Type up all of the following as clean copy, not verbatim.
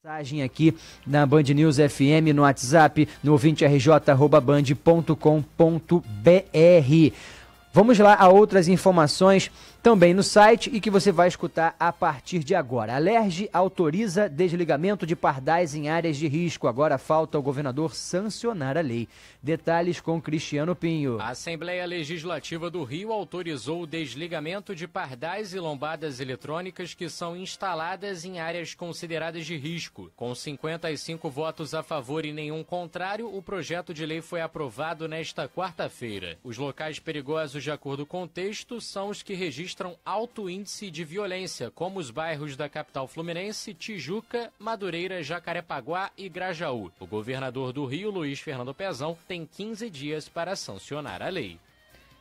Mensagem aqui na Band News FM, no WhatsApp, no ouvinterj@band.com.br. Vamos lá a outras informações também no site e que você vai escutar a partir de agora. Alerj autoriza desligamento de pardais em áreas de risco. Agora falta o governador sancionar a lei. Detalhes com Cristiano Pinho. A Assembleia Legislativa do Rio autorizou o desligamento de pardais e lombadas eletrônicas que são instaladas em áreas consideradas de risco. Com 55 votos a favor e nenhum contrário, o projeto de lei foi aprovado nesta quarta-feira. Os locais perigosos, de acordo com o texto, são os que registram alto índice de violência, como os bairros da capital fluminense, Tijuca, Madureira, Jacarepaguá e Grajaú. O governador do Rio, Luiz Fernando Pezão, tem 15 dias para sancionar a lei.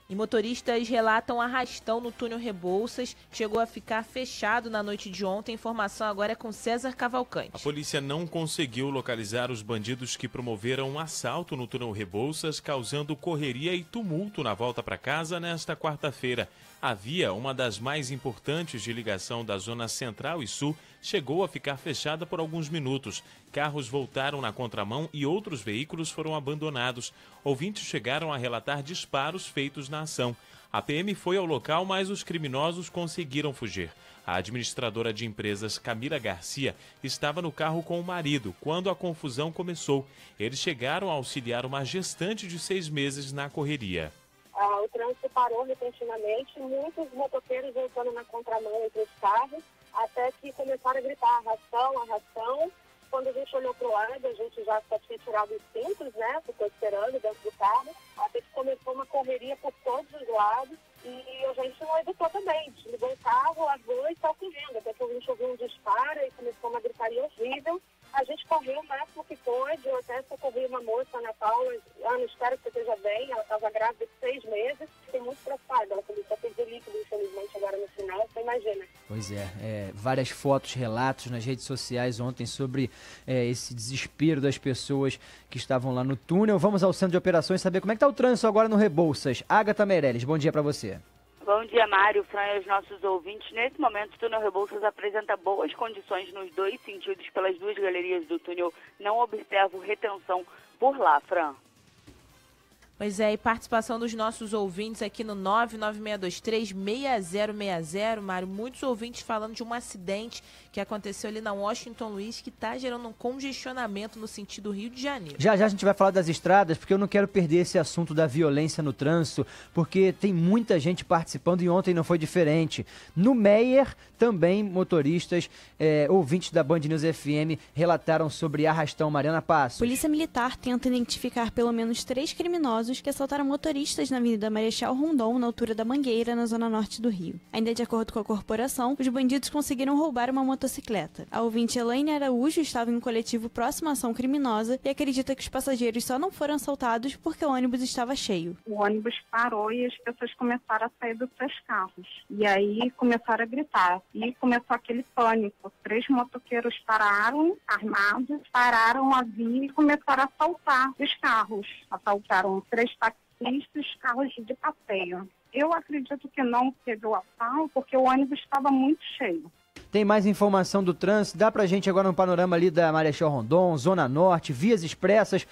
E motoristas relatam arrastão no túnel Rebouças, que chegou a ficar fechado na noite de ontem. A informação agora é com César Cavalcante. A polícia não conseguiu localizar os bandidos que promoveram um assalto no túnel Rebouças, causando correria e tumulto na volta para casa nesta quarta-feira. A via, uma das mais importantes de ligação da zona central e sul, chegou a ficar fechada por alguns minutos. Carros voltaram na contramão e outros veículos foram abandonados. Ouvintes chegaram a relatar disparos feitos na ação. A PM foi ao local, mas os criminosos conseguiram fugir. A administradora de empresas, Camila Garcia, estava no carro com o marido quando a confusão começou. Eles chegaram a auxiliar uma gestante de 6 meses na correria. O trânsito parou repentinamente, muitos motoqueiros voltando na contramão entre os carros, até que começaram a gritar arrastão, arrastão. Quando a gente olhou para o lado, a gente já tinha tirado os cintos, né? Ficou esperando dentro do carro, até que começou uma correria por todos os lados e a gente não evitou também. Desligou o carro, largou e saiu correndo, até que a gente ouviu um disparo e começou uma gritaria horrível. A gente correu o máximo que pôde, eu até socorri uma moça, Ana Paula. Ana, espero que você esteja bem, ela estava grávida de 6 meses, fiquei muito preocupada, ela começou a perder líquido, infelizmente, agora no final, você imagina. Pois é, várias fotos, relatos nas redes sociais ontem sobre esse desespero das pessoas que estavam lá no túnel. Vamos ao centro de operações saber como é que está o trânsito agora no Rebouças. Agatha Meirelles, bom dia para você. Bom dia, Mário, Fran e os nossos ouvintes. Nesse momento, o túnel Rebouças apresenta boas condições nos 2 sentidos pelas 2 galerias do túnel. Não observo retenção por lá, Fran. Pois é, e participação dos nossos ouvintes aqui no 99623-6060, Mário. Muitos ouvintes falando de um acidente que aconteceu ali na Washington Luiz, que está gerando um congestionamento no sentido Rio de Janeiro. Já a gente vai falar das estradas, porque eu não quero perder esse assunto da violência no trânsito, porque tem muita gente participando e ontem não foi diferente. No Meier, também motoristas, ouvintes da Band News FM, relataram sobre arrastão. Mariana Passos. Polícia Militar tenta identificar pelo menos 3 criminosos que assaltaram motoristas na Avenida Marechal Rondon, na altura da Mangueira, na zona norte do Rio. Ainda de acordo com a corporação, os bandidos conseguiram roubar uma motocicleta. A ouvinte Elaine Araújo estava em um coletivo próximo à ação criminosa e acredita que os passageiros só não foram assaltados porque o ônibus estava cheio. O ônibus parou e as pessoas começaram a sair dos seus carros. E aí começaram a gritar. E começou aquele pânico. 3 motoqueiros pararam, armados, pararam a via e começaram a assaltar os carros. Assaltaram 3 taxistas, carros de passeio. Eu acredito que não teve o assalto porque o ônibus estava muito cheio. Tem mais informação do trânsito? Dá pra gente agora um panorama ali da Marechal Rondon, Zona Norte, vias expressas.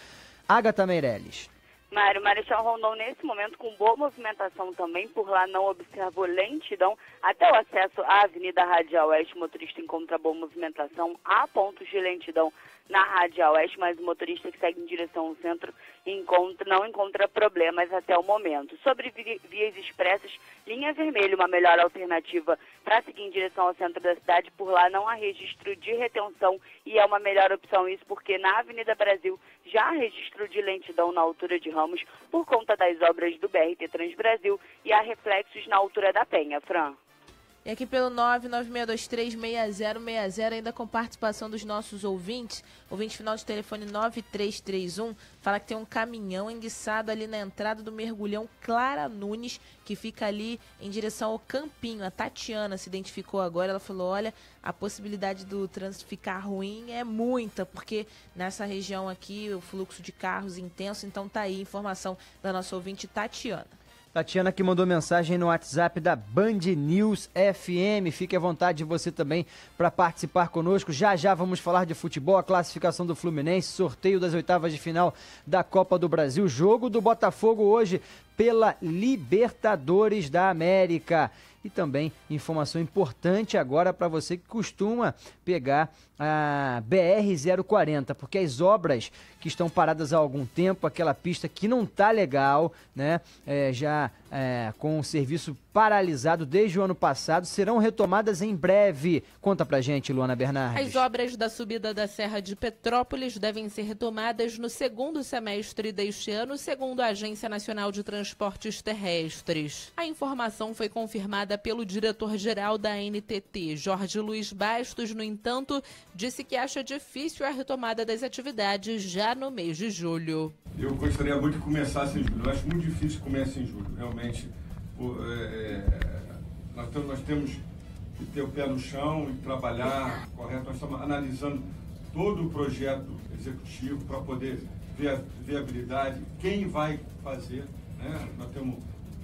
Agatha Meirelles. Mário, Marechal Rondon nesse momento com boa movimentação também, por lá não observou lentidão, até o acesso à Avenida Radial Oeste, o motorista encontra boa movimentação, há pontos de lentidão na Radial Oeste, mas o motorista que segue em direção ao centro não encontra problemas até o momento. Sobre vias expressas, linha vermelha, uma melhor alternativa para seguir em direção ao centro da cidade, por lá não há registro de retenção e é uma melhor opção isso porque na Avenida Brasil já há registro de lentidão na altura de Ramos por conta das obras do BRT Transbrasil e há reflexos na altura da Penha, Fran. E aqui pelo 996236060, ainda com participação dos nossos ouvintes, ouvinte final de telefone 9331, fala que tem um caminhão enguiçado ali na entrada do mergulhão Clara Nunes, que fica ali em direção ao Campinho. A Tatiana se identificou agora, ela falou, olha, a possibilidade do trânsito ficar ruim é muita, porque nessa região aqui o fluxo de carros intenso, então tá aí a informação da nossa ouvinte Tatiana. Tatiana que mandou mensagem no WhatsApp da Band News FM. Fique à vontade você também para participar conosco. Já já vamos falar de futebol, a classificação do Fluminense, sorteio das oitavas de final da Copa do Brasil, jogo do Botafogo hoje pela Libertadores da América. E também informação importante agora para você que costuma pegar a BR-040, porque as obras que estão paradas há algum tempo, aquela pista que não tá legal, né, com o serviço paralisado desde o ano passado, serão retomadas em breve. Conta pra gente, Luana Bernardes. As obras da subida da Serra de Petrópolis devem ser retomadas no segundo semestre deste ano, segundo a Agência Nacional de Transportes Terrestres. A informação foi confirmada pelo diretor-geral da ANTT, Jorge Luiz Bastos. No entanto, disse que acha difícil a retomada das atividades já no mês de julho. Eu gostaria muito que começasse em julho. Eu acho muito difícil que comece em julho. Realmente, nós temos que ter o pé no chão e trabalhar correto. Nós estamos analisando todo o projeto executivo para poder ver a viabilidade, quem vai fazer, né? Nós temos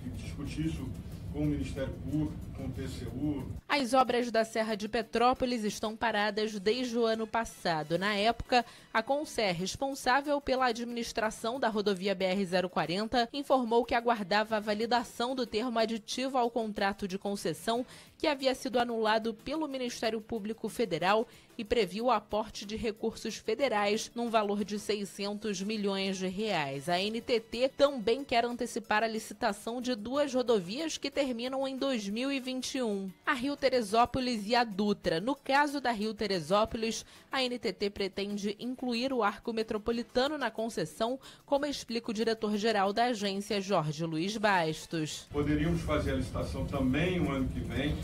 que discutir isso com o Ministério Público, com o TCU. As obras da Serra de Petrópolis estão paradas desde o ano passado. Na época, a Concer, responsável pela administração da rodovia BR-040, informou que aguardava a validação do termo aditivo ao contrato de concessão que havia sido anulado pelo Ministério Público Federal e previu o aporte de recursos federais num valor de 600 milhões de reais. A ANTT também quer antecipar a licitação de 2 rodovias que terminam em 2021, a Rio Teresópolis e a Dutra. No caso da Rio Teresópolis, a ANTT pretende incluir o arco metropolitano na concessão, como explica o diretor-geral da agência, Jorge Luiz Bastos. Poderíamos fazer a licitação também no ano que vem.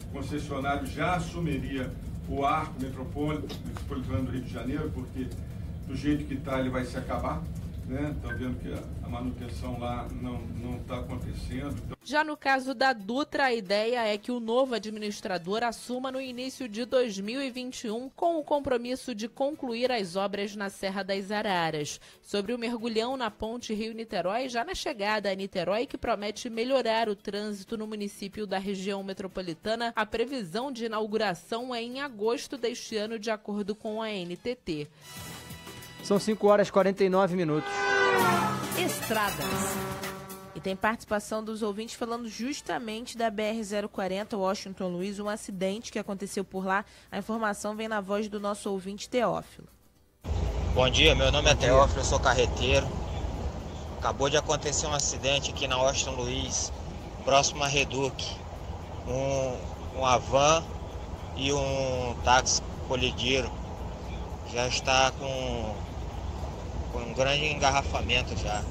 O concessionário já assumiria o arco metropolitano do Rio de Janeiro, porque do jeito que está ele vai se acabar, né? Estão vendo que a manutenção lá não está acontecendo. Já no caso da Dutra, a ideia é que o novo administrador assuma no início de 2021 com o compromisso de concluir as obras na Serra das Araras. Sobre o mergulhão na ponte Rio-Niterói, já na chegada a Niterói, que promete melhorar o trânsito no município da região metropolitana, a previsão de inauguração é em agosto deste ano, de acordo com a ANTT. São 5h49. Estradas. E tem participação dos ouvintes falando justamente da BR-040, Washington Luiz, um acidente que aconteceu por lá. A informação vem na voz do nosso ouvinte Teófilo. Bom dia, meu nome é Teófilo, eu sou carreteiro. Acabou de acontecer um acidente aqui na Washington Luiz, próximo a Reduc. Uma van e um táxi colidiram. Já está com um grande engarrafamento já.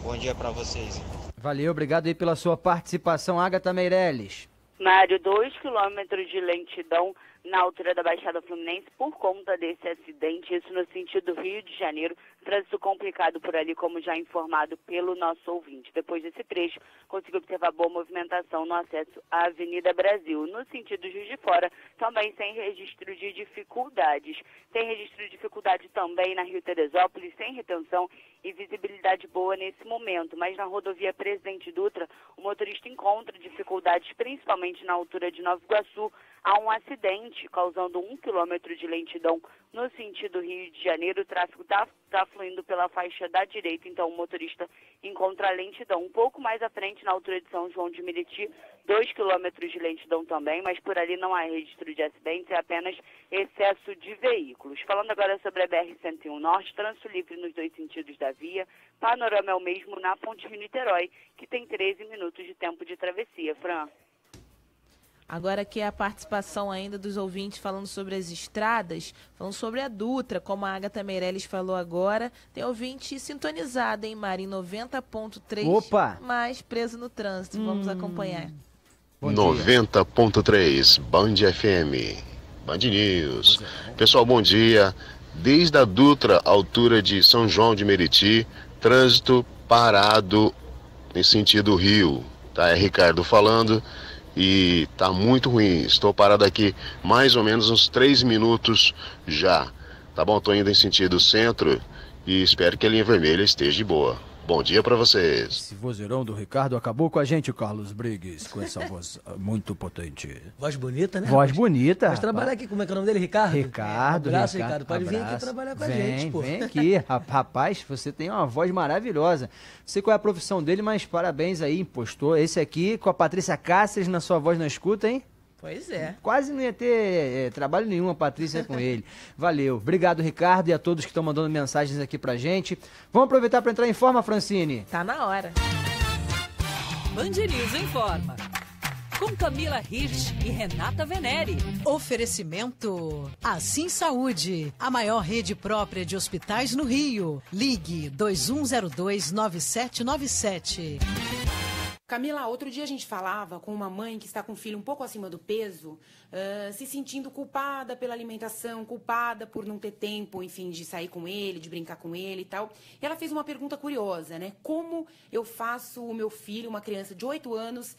Bom dia para vocês. Valeu, obrigado aí pela sua participação, Agatha Meirelles. Mário, 2 quilômetros de lentidão na altura da Baixada Fluminense por conta desse acidente, isso no sentido Rio de Janeiro, trânsito complicado por ali, como já informado pelo nosso ouvinte. Depois desse trecho, consegui observar boa movimentação no acesso à Avenida Brasil. No sentido Juiz de Fora, também sem registro de dificuldades. Tem registro de dificuldade também na Rio Teresópolis, sem retenção e visibilidade boa nesse momento. Mas na rodovia Presidente Dutra, o motorista encontra dificuldades, principalmente na altura de Nova Iguaçu. Há um acidente causando 1 quilômetro de lentidão no sentido Rio de Janeiro. O tráfego está fluindo pela faixa da direita, então o motorista encontra lentidão. Um pouco mais à frente, na altura de São João de Meriti, 2 quilômetros de lentidão também, mas por ali não há registro de acidentes, é apenas excesso de veículos. Falando agora sobre a BR-101 Norte, trânsito livre nos 2 sentidos da via. Panorama é o mesmo na Ponte Rio-Niterói, que tem 13 minutos de tempo de travessia. Fran. Agora aqui é a participação ainda dos ouvintes falando sobre as estradas, falando sobre a Dutra, como a Agatha Meirelles falou agora. Tem ouvinte sintonizado, hein, Mari, em 90.3. Opa! Mais preso no trânsito. Vamos acompanhar. 90.3, Band FM, Band News. Pessoal, bom dia. Desde a Dutra, altura de São João de Meriti, trânsito parado em sentido Rio. Tá, é Ricardo falando. E tá muito ruim, estou parado aqui mais ou menos uns 3 minutos já, tá bom? Tô indo em sentido centro e espero que a linha vermelha esteja de boa. Bom dia para vocês. Esse vozeirão do Ricardo acabou com a gente, Carlos Briggs, com essa voz muito potente. Voz bonita, né? Voz bonita. Mas trabalhar aqui, como é que é o nome dele? Ricardo? Ricardo. Abraço, Ricardo. Pode vir aqui trabalhar com a gente, pô. Vem aqui. Rapaz, você tem uma voz maravilhosa. Não sei qual é a profissão dele, mas parabéns aí, impostor. Esse aqui com a Patrícia Cáceres na sua voz na escuta, hein? Pois é. Quase não ia ter trabalho nenhum a Patrícia com ele. Valeu. Obrigado, Ricardo, e a todos que estão mandando mensagens aqui pra gente. Vamos aproveitar para entrar em forma, Francine? Tá na hora. Band News informa. Com Camila Hirsch e Renata Venere. Oferecimento Assim Saúde, a maior rede própria de hospitais no Rio. Ligue 2102-9797. Camila, outro dia a gente falava com uma mãe que está com um filho um pouco acima do peso, se sentindo culpada pela alimentação, culpada por não ter tempo, enfim, de sair com ele, de brincar com ele e tal. E ela fez uma pergunta curiosa, né? Como eu faço o meu filho, uma criança de 8 anos,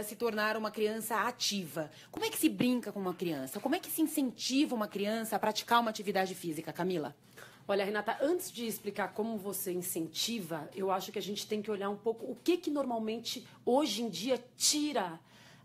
se tornar uma criança ativa? Como é que se brinca com uma criança? Como é que se incentiva uma criança a praticar uma atividade física, Camila? Olha, Renata, antes de explicar como você incentiva, eu acho que a gente tem que olhar um pouco o que normalmente, hoje em dia, tira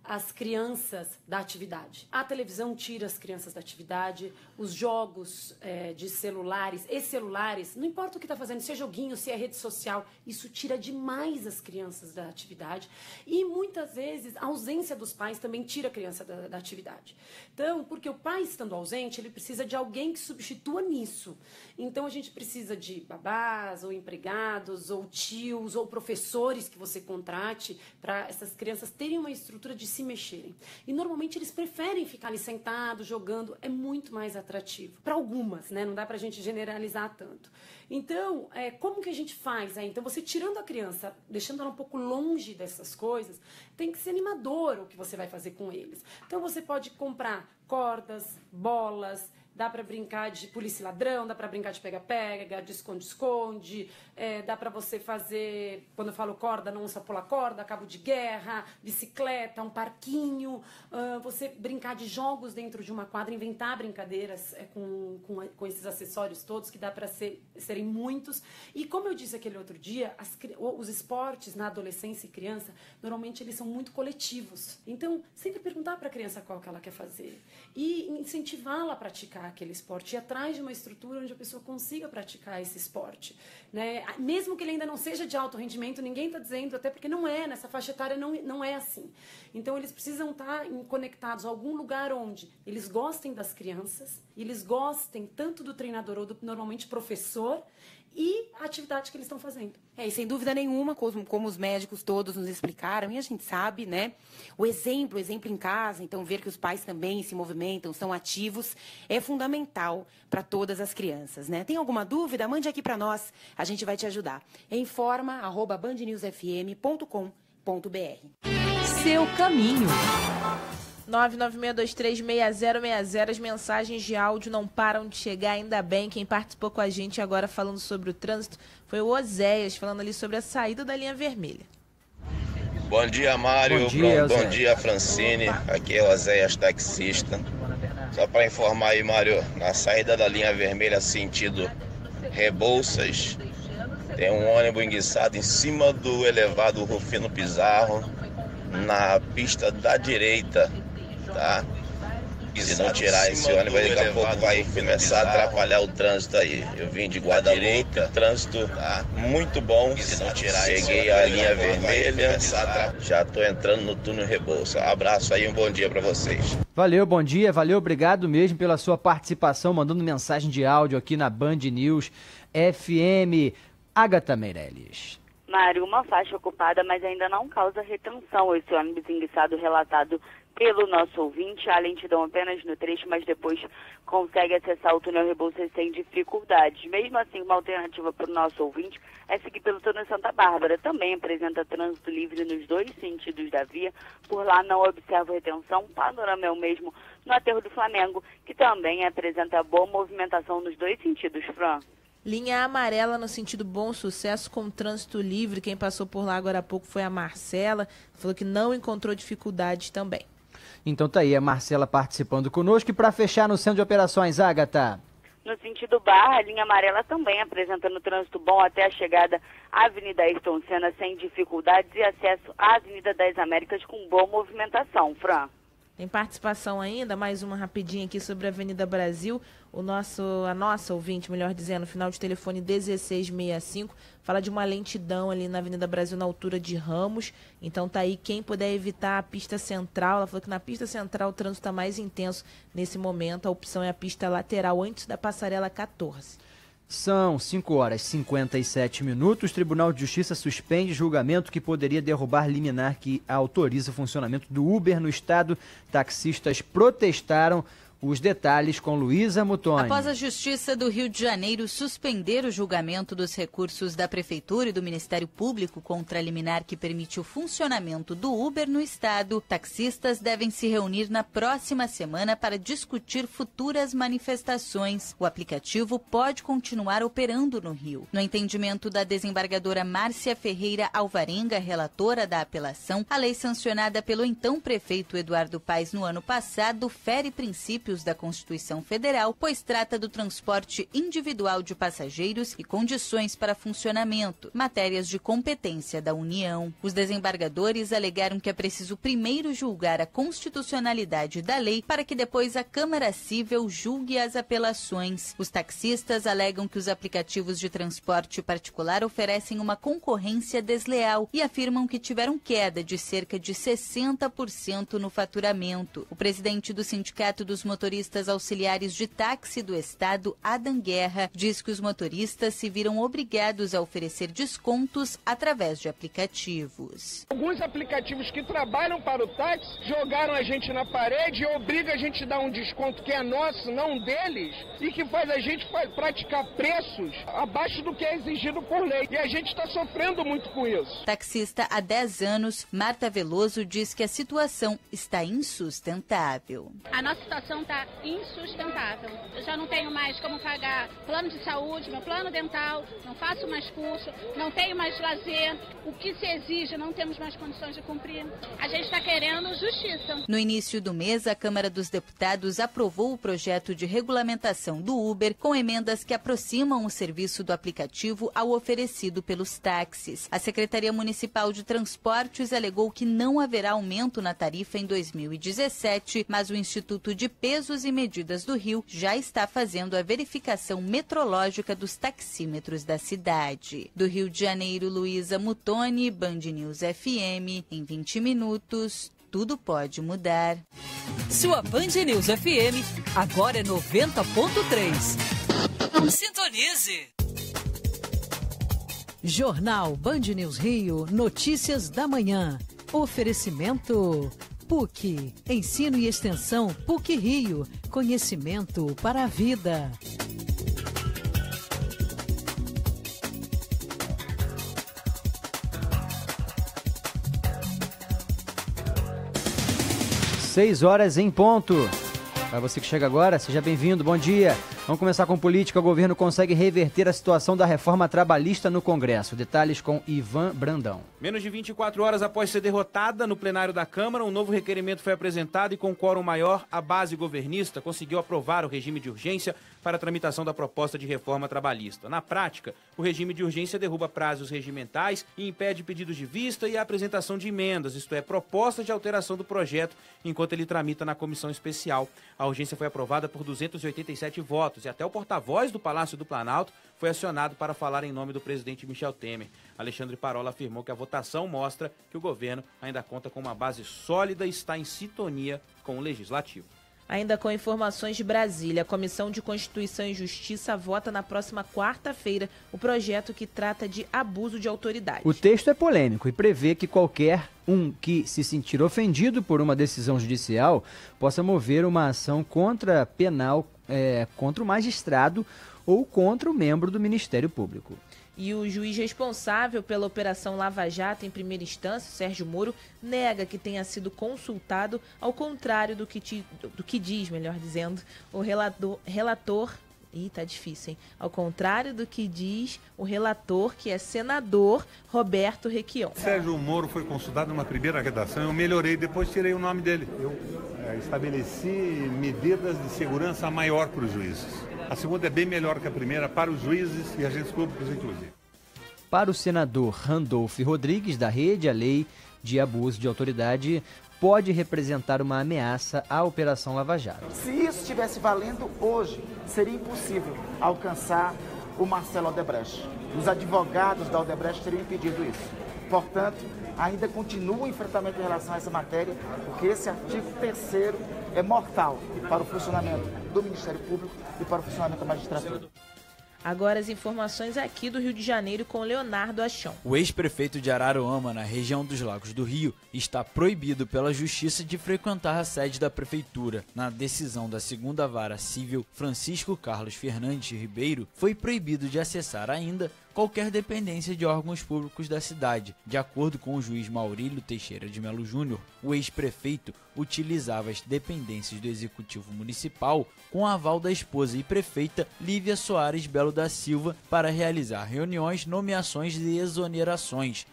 as crianças da atividade. A televisão tira as crianças da atividade, os jogos de celulares e celulares, não importa o que está fazendo, se é joguinho, se é rede social, isso tira demais as crianças da atividade e muitas vezes a ausência dos pais também tira a criança da atividade. Então, porque o pai estando ausente, ele precisa de alguém que substitua nisso. Então, a gente precisa de babás, ou empregados, ou tios, ou professores que você contrate para essas crianças terem uma estrutura de se mexerem. E normalmente eles preferem ficar ali sentados, jogando, é muito mais atrativo. Para algumas, né? Não dá pra gente generalizar tanto. Então, como que a gente faz? Então, você tirando a criança, deixando ela um pouco longe dessas coisas, tem que ser animador o que você vai fazer com eles. Então, você pode comprar cordas, bolas, dá para brincar de polícia e ladrão, dá para brincar de pega-pega, de esconde-esconde, dá para você fazer, quando eu falo corda, não só pular corda, cabo de guerra, bicicleta, um parquinho, você brincar de jogos dentro de uma quadra, inventar brincadeiras com esses acessórios todos, que dá para serem muitos. E como eu disse aquele outro dia, os esportes na adolescência e criança, normalmente eles são muito coletivos. Então, sempre perguntar para a criança qual que ela quer fazer e incentivá-la a praticar aquele esporte, ir atrás de uma estrutura onde a pessoa consiga praticar esse esporte, né? Mesmo que ele ainda não seja de alto rendimento, ninguém está dizendo, até porque não é, nessa faixa etária não é assim. Então eles precisam estar conectados a algum lugar onde eles gostem das crianças, eles gostem tanto do treinador ou do normalmente professor, e a atividade que eles estão fazendo. E sem dúvida nenhuma, como os médicos todos nos explicaram, e a gente sabe, né? O exemplo em casa, então ver que os pais também se movimentam, são ativos, é fundamental para todas as crianças, né? Tem alguma dúvida? Mande aqui para nós, a gente vai te ajudar. informa@bandnewsfm.com.br. Seu caminho. 996236060, as mensagens de áudio não param de chegar, ainda bem. Quem participou com a gente agora falando sobre o trânsito foi o Oséias, falando ali sobre a saída da linha vermelha. Bom dia, Mário. Bom dia, Francine. Aqui é o Oséias, taxista. Só para informar aí, Mário, na saída da linha vermelha sentido Rebouças, tem um ônibus enguiçado em cima do elevado Rufino Pizarro, na pista da direita, tá? Se não tirar esse ônibus, daqui a pouco vai começar a atrapalhar o trânsito aí. Eu vim de Guadalupe, trânsito tá muito bom. Se não tirar, cheguei à linha vermelha, já tô entrando no túnel Rebouça. Abraço aí, um bom dia para vocês. Valeu, bom dia, valeu, obrigado mesmo pela sua participação, mandando mensagem de áudio aqui na Band News FM. Agatha Meirelles. Mário, uma faixa ocupada, mas ainda não causa retenção esse ônibus enguiçado relatado pelo nosso ouvinte. A lentidão apenas no trecho, mas depois consegue acessar o túnel Rebouças sem dificuldades. Mesmo assim, uma alternativa para o nosso ouvinte é seguir pelo túnel Santa Bárbara. Também apresenta trânsito livre nos dois sentidos da via. Por lá não observa retenção. O panorama é o mesmo no aterro do Flamengo, que também apresenta boa movimentação nos dois sentidos, Fran. Linha amarela no sentido Bom Sucesso com trânsito livre. Quem passou por lá agora há pouco foi a Marcela. Falou que não encontrou dificuldades também. Então tá aí a Marcela participando conosco. E para fechar no centro de operações, Agatha. No sentido Barra, a linha amarela também apresentando trânsito bom até a chegada à Avenida Ayrton Senna sem dificuldades e acesso à Avenida das Américas com boa movimentação. Fran. Tem participação ainda, mais uma rapidinha aqui sobre a Avenida Brasil. A nossa ouvinte, melhor dizendo, final de telefone 1665, fala de uma lentidão ali na Avenida Brasil na altura de Ramos. Então tá aí, quem puder evitar a pista central. Ela falou que na pista central o trânsito está mais intenso nesse momento. A opção é a pista lateral antes da passarela 14. São 5h57. O Tribunal de Justiça suspende julgamento que poderia derrubar liminar que autoriza o funcionamento do Uber no estado. Taxistas protestaram. Os detalhes com Luísa Mutoni. Após a Justiça do Rio de Janeiro suspender o julgamento dos recursos da Prefeitura e do Ministério Público contra a liminar que permite o funcionamento do Uber no estado, taxistas devem se reunir na próxima semana para discutir futuras manifestações. O aplicativo pode continuar operando no Rio. No entendimento da desembargadora Márcia Ferreira Alvarenga, relatora da apelação, a lei sancionada pelo então prefeito Eduardo Paes no ano passado fere princípios da Constituição Federal, pois trata do transporte individual de passageiros e condições para funcionamento, matérias de competência da União. Os desembargadores alegaram que é preciso primeiro julgar a constitucionalidade da lei para que depois a Câmara Cível julgue as apelações. Os taxistas alegam que os aplicativos de transporte particular oferecem uma concorrência desleal e afirmam que tiveram queda de cerca de 60% no faturamento. O presidente do Sindicato dos Motoristas Auxiliares de Táxi do Estado, Adam Guerra, diz que os motoristas se viram obrigados a oferecer descontos através de aplicativos. Alguns aplicativos que trabalham para o táxi jogaram a gente na parede e obrigam a gente a dar um desconto que é nosso, não deles, e que faz a gente praticar preços abaixo do que é exigido por lei. E a gente está sofrendo muito com isso. Taxista há 10 anos, Marta Veloso diz que a situação está insustentável. A nossa situação está insustentável. Eu já não tenho mais como pagar plano de saúde, meu plano dental, não faço mais curso, não tenho mais lazer. O que se exige, não temos mais condições de cumprir. A gente está querendo justiça. No início do mês, a Câmara dos Deputados aprovou o projeto de regulamentação do Uber com emendas que aproximam o serviço do aplicativo ao oferecido pelos táxis. A Secretaria Municipal de Transportes alegou que não haverá aumento na tarifa em 2017, mas o Instituto de Pesos e Medidas do Rio já está fazendo a verificação metrológica dos taxímetros da cidade. Do Rio de Janeiro, Luísa Mutoni, Band News FM. Em 20 minutos, tudo pode mudar. Sua Band News FM agora é 90.3. Sintonize. Jornal Band News Rio, notícias da manhã. Oferecimento PUC, Ensino e Extensão PUC Rio, conhecimento para a vida. Seis horas em ponto. Para você que chega agora, seja bem-vindo, bom dia. Vamos começar com política. O governo consegue reverter a situação da reforma trabalhista no Congresso. Detalhes com Ivan Brandão. Menos de 24 horas após ser derrotada no plenário da Câmara, um novo requerimento foi apresentado e com quórum maior, a base governista conseguiu aprovar o regime de urgência para a tramitação da proposta de reforma trabalhista. Na prática, o regime de urgência derruba prazos regimentais e impede pedidos de vista e a apresentação de emendas, isto é, propostas de alteração do projeto, enquanto ele tramita na comissão especial. A urgência foi aprovada por 287 votos e até o porta-voz do Palácio do Planalto foi acionado para falar em nome do presidente Michel Temer. Alexandre Parola afirmou que a votação mostra que o governo ainda conta com uma base sólida e está em sintonia com o Legislativo. Ainda com informações de Brasília, a Comissão de Constituição e Justiça vota na próxima quarta-feira o projeto que trata de abuso de autoridade. O texto é polêmico e prevê que qualquer um que se sentir ofendido por uma decisão judicial possa mover uma ação penal contra o magistrado ou contra o membro do Ministério Público. E o juiz responsável pela Operação Lava Jato em primeira instância, Sérgio Moro, nega que tenha sido consultado, ao contrário do que diz, o relator. Ih, tá difícil, hein? Ao contrário do que diz o relator, que é senador Roberto Requião. Sérgio Moro foi consultado numa primeira redação, eu melhorei, depois tirei o nome dele. Eu estabeleci medidas de segurança maior para os juízes. A segunda é bem melhor que a primeira para os juízes e agentes públicos, inclusive. Para o senador Randolph Rodrigues, da Rede, a lei de abuso de autoridade pode representar uma ameaça à Operação Lava Jato. Se isso estivesse valendo hoje, seria impossível alcançar o Marcelo Odebrecht. Os advogados da Odebrecht teriam impedido isso. Portanto, ainda continua o enfrentamento em relação a essa matéria, porque esse artigo 3º é mortal para o funcionamento do Ministério Público e para o funcionamento da magistratura. Agora as informações aqui do Rio de Janeiro com Leonardo Achão. O ex-prefeito de Araruama, na região dos Lagos do Rio, está proibido pela Justiça de frequentar a sede da Prefeitura. Na decisão da 2ª Vara Civil, Francisco Carlos Fernandes Ribeiro foi proibido de acessar ainda qualquer dependência de órgãos públicos da cidade. De acordo com o juiz Maurílio Teixeira de Melo Júnior, o ex-prefeito utilizava as dependências do Executivo Municipal com aval da esposa e prefeita Lívia Soares Belo da Silva para realizar reuniões, nomeações e exonerações.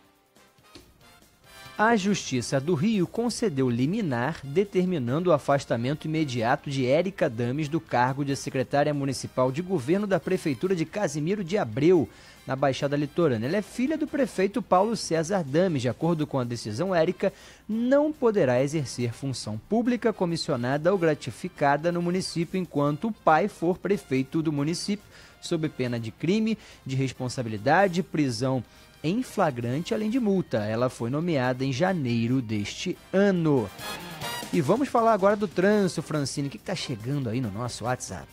A Justiça do Rio concedeu liminar determinando o afastamento imediato de Érica Dames do cargo de secretária municipal de governo da Prefeitura de Casimiro de Abreu, na Baixada Litorânea. Ela é filha do prefeito Paulo César Dames. De acordo com a decisão, Érica não poderá exercer função pública, comissionada ou gratificada no município enquanto o pai for prefeito do município, sob pena de crime, de responsabilidade, prisão em flagrante, além de multa. Ela foi nomeada em janeiro deste ano. E vamos falar agora do trânsito, Francine. O que está chegando aí no nosso WhatsApp?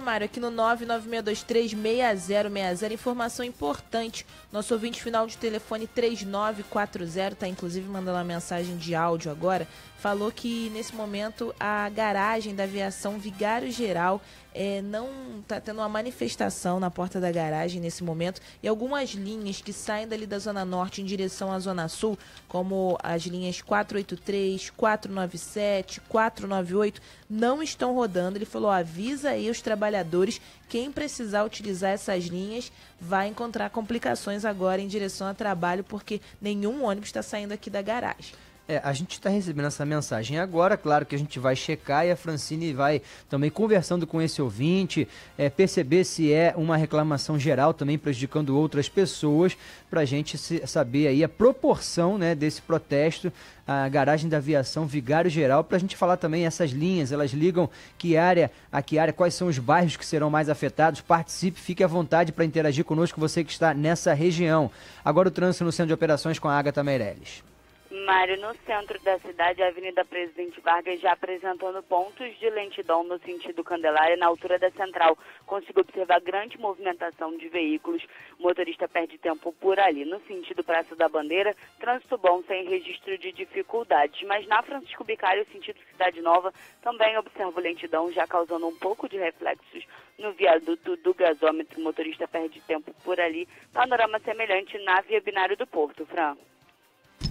Mário, aqui no 996236060, informação importante. Nosso ouvinte final de telefone 3940, tá inclusive mandando uma mensagem de áudio agora, falou que nesse momento a garagem da aviação Vigário Geral não está tendo uma manifestação na porta da garagem nesse momento, e algumas linhas que saem dali da Zona Norte em direção à Zona Sul, como as linhas 483, 497, 498, não estão rodando. Ele falou, avisa aí os trabalhadores, quem precisar utilizar essas linhas vai encontrar complicações agora em direção ao trabalho, porque nenhum ônibus está saindo aqui da garagem. A gente está recebendo essa mensagem agora, claro que a gente vai checar e a Francine vai também conversando com esse ouvinte, perceber se é uma reclamação geral também prejudicando outras pessoas, para a gente saber aí a proporção, né, desse protesto, a garagem da aviação Vigário Geral, para a gente falar também essas linhas, elas ligam que área a que área, quais são os bairros que serão mais afetados. Participe, fique à vontade para interagir conosco, você que está nessa região. Agora o trânsito no Centro de Operações com a Agatha Meirelles. Mário, no centro da cidade, a Avenida Presidente Vargas já apresentando pontos de lentidão no sentido Candelária, na altura da Central. Consigo observar grande movimentação de veículos. O motorista perde tempo por ali. No sentido Praça da Bandeira, trânsito bom, sem registro de dificuldades. Mas na Francisco Bicalho, sentido Cidade Nova, também observo lentidão, já causando um pouco de reflexos no viaduto do gasômetro. O motorista perde tempo por ali. Panorama semelhante na Via Binário do Porto, Fran.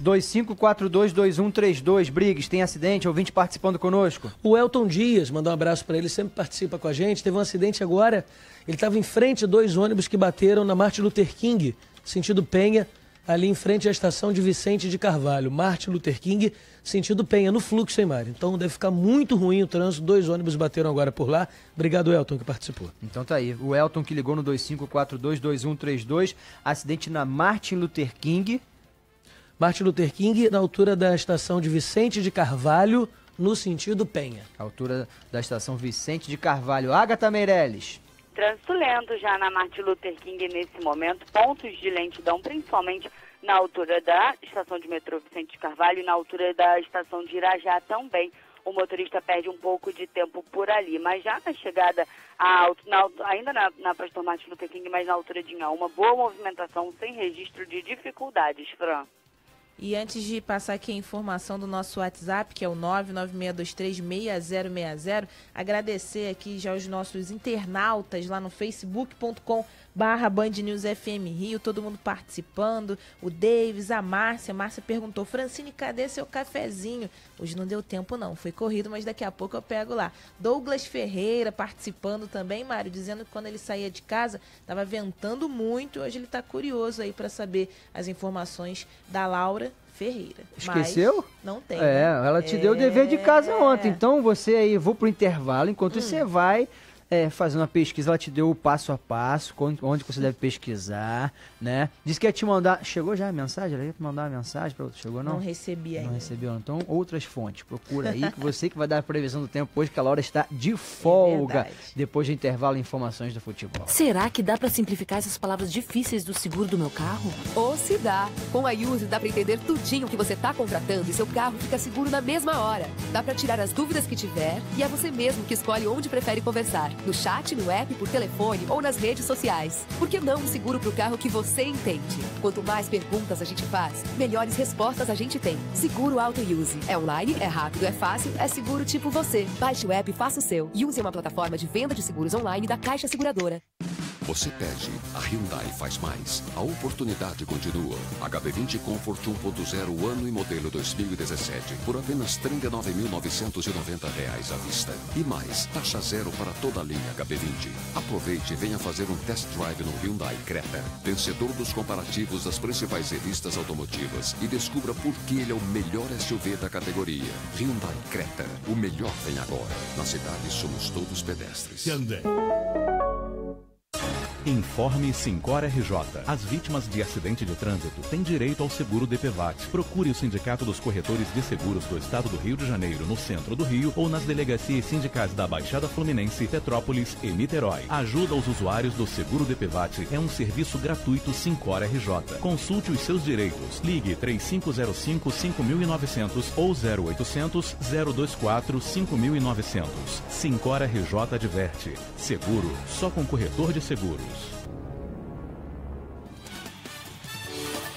25422132, Briggs, tem acidente, ouvinte participando conosco. O Elton Dias, mandou um abraço para ele, sempre participa com a gente, teve um acidente agora, ele estava em frente a 2 ônibus que bateram na Martin Luther King, sentido Penha, ali em frente à estação de Vicente de Carvalho. Martin Luther King, sentido Penha, no fluxo, hein, Mário? Então deve ficar muito ruim o trânsito, 2 ônibus bateram agora por lá. Obrigado, Elton, que participou. Então tá aí, o Elton que ligou no 25422132, acidente na Martin Luther King, na altura da estação de Vicente de Carvalho, no sentido Penha. Altura da estação Vicente de Carvalho. Agatha Meirelles. Trânsito lento já na Martin Luther King nesse momento. Pontos de lentidão, principalmente na altura da estação de metrô Vicente de Carvalho e na altura da estação de Irajá também. O motorista perde um pouco de tempo por ali, mas já na chegada, ainda na Pastor Martin Luther King, mas na altura de Inhaúma, boa movimentação sem registro de dificuldades, Fran. E antes de passar aqui a informação do nosso WhatsApp, que é o 996236060, agradecer aqui já os nossos internautas lá no facebook.com/Band News FM Rio, todo mundo participando, o Davis, a Márcia perguntou, Francine, cadê seu cafezinho? Hoje não deu tempo não, foi corrido, mas daqui a pouco eu pego lá. Douglas Ferreira participando também, Mário, dizendo que quando ele saía de casa, estava ventando muito, hoje ele está curioso aí para saber as informações da Laura Ferreira. Esqueceu? Mas não tem. Ela te deu o dever de casa ontem, então você aí, vou pro intervalo, enquanto você vai fazendo uma pesquisa, ela te deu o passo a passo, onde você deve pesquisar, né? Disse que ia te mandar... Chegou já a mensagem? Ela ia te mandar uma mensagem para outro? Chegou, não? Não recebi ainda. Não recebeu, não. Então, outras fontes. Procura aí, que você que vai dar a previsão do tempo hoje, que a Laura está de folga. Depois do intervalo, informações do futebol. Será que dá para simplificar essas palavras difíceis do seguro do meu carro? Ou se dá. Com a Yuzi dá para entender tudinho que você está contratando e seu carro fica seguro na mesma hora. Dá para tirar as dúvidas que tiver e é você mesmo que escolhe onde prefere conversar. No chat, no app, por telefone ou nas redes sociais. Por que não um seguro para o carro que você entende? Quanto mais perguntas a gente faz, melhores respostas a gente tem. Seguro Auto Yuzi. É online, é rápido, é fácil, é seguro tipo você. Baixe o app e faça o seu. Yuzi é uma plataforma de venda de seguros online da Caixa Seguradora. Você pede, a Hyundai faz mais. A oportunidade continua. HB20 Comfort 1.0 ano e modelo 2017 por apenas R$ 39.990 à vista. E mais, taxa zero para toda a linha HB20. Aproveite e venha fazer um test drive no Hyundai Creta, vencedor dos comparativos das principais revistas automotivas, e descubra por que ele é o melhor SUV da categoria. Hyundai Creta, o melhor vem agora. Na cidade somos todos pedestres. Hyundai. Informe Sincor RJ. As vítimas de acidente de trânsito têm direito ao seguro DPVAT. Procure o Sindicato dos Corretores de Seguros do Estado do Rio de Janeiro, no centro do Rio, ou nas delegacias sindicais da Baixada Fluminense, Petrópolis e Niterói. Ajuda aos usuários do seguro DPVAT é um serviço gratuito Sincor RJ. Consulte os seus direitos. Ligue 3505-5900 ou 0800-024-5900. Sincor RJ adverte. Seguro só com corretor de seguros.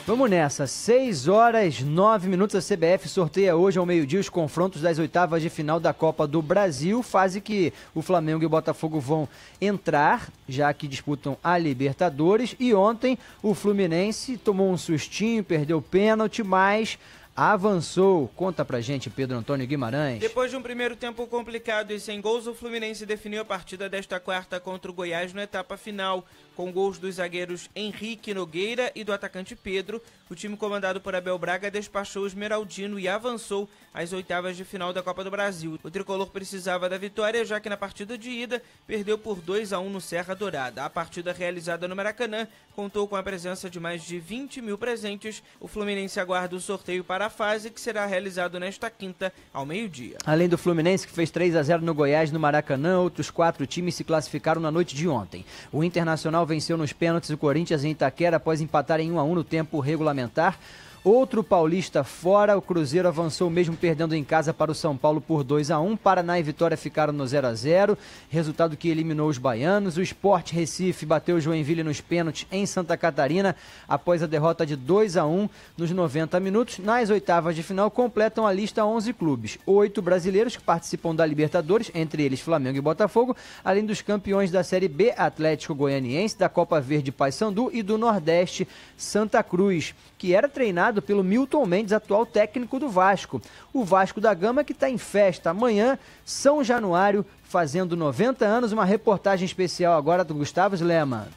Vamos nessa, 6h09, a CBF sorteia hoje ao meio-dia os confrontos das oitavas de final da Copa do Brasil, fase que o Flamengo e o Botafogo vão entrar, já que disputam a Libertadores, e ontem o Fluminense tomou um sustinho, perdeu o pênalti, mas avançou. Conta pra gente, Pedro Antônio Guimarães. Depois de um primeiro tempo complicado e sem gols, o Fluminense definiu a partida desta quarta contra o Goiás na etapa final. Com gols dos zagueiros Henrique Nogueira e do atacante Pedro, o time comandado por Abel Braga despachou o Esmeraldino e avançou às oitavas de final da Copa do Brasil. O tricolor precisava da vitória, já que na partida de ida perdeu por 2-1 no Serra Dourada. A partida realizada no Maracanã contou com a presença de mais de 20 mil presentes. O Fluminense aguarda o sorteio para a fase, que será realizado nesta quinta, ao meio-dia. Além do Fluminense, que fez 3-0 no Goiás, no Maracanã, outros 4 times se classificaram na noite de ontem. O Internacional venceu nos pênaltis o Corinthians em Itaquera após empatar em 1-1 no tempo regulamentar. Outro paulista fora, o Cruzeiro avançou mesmo perdendo em casa para o São Paulo por 2-1. Paraná e Vitória ficaram no 0-0, resultado que eliminou os baianos. O Sport Recife bateu o Joinville nos pênaltis em Santa Catarina após a derrota de 2-1 nos 90 minutos. Nas oitavas de final completam a lista 11 clubes, 8 brasileiros que participam da Libertadores, entre eles Flamengo e Botafogo, além dos campeões da Série B, Atlético Goianiense, da Copa Verde Paysandu e do Nordeste, Santa Cruz, que era treinado pelo Milton Mendes, atual técnico do Vasco. O Vasco da Gama, que está em festa amanhã, São Januário, fazendo 90 anos. Uma reportagem especial agora do Gustavo Lema.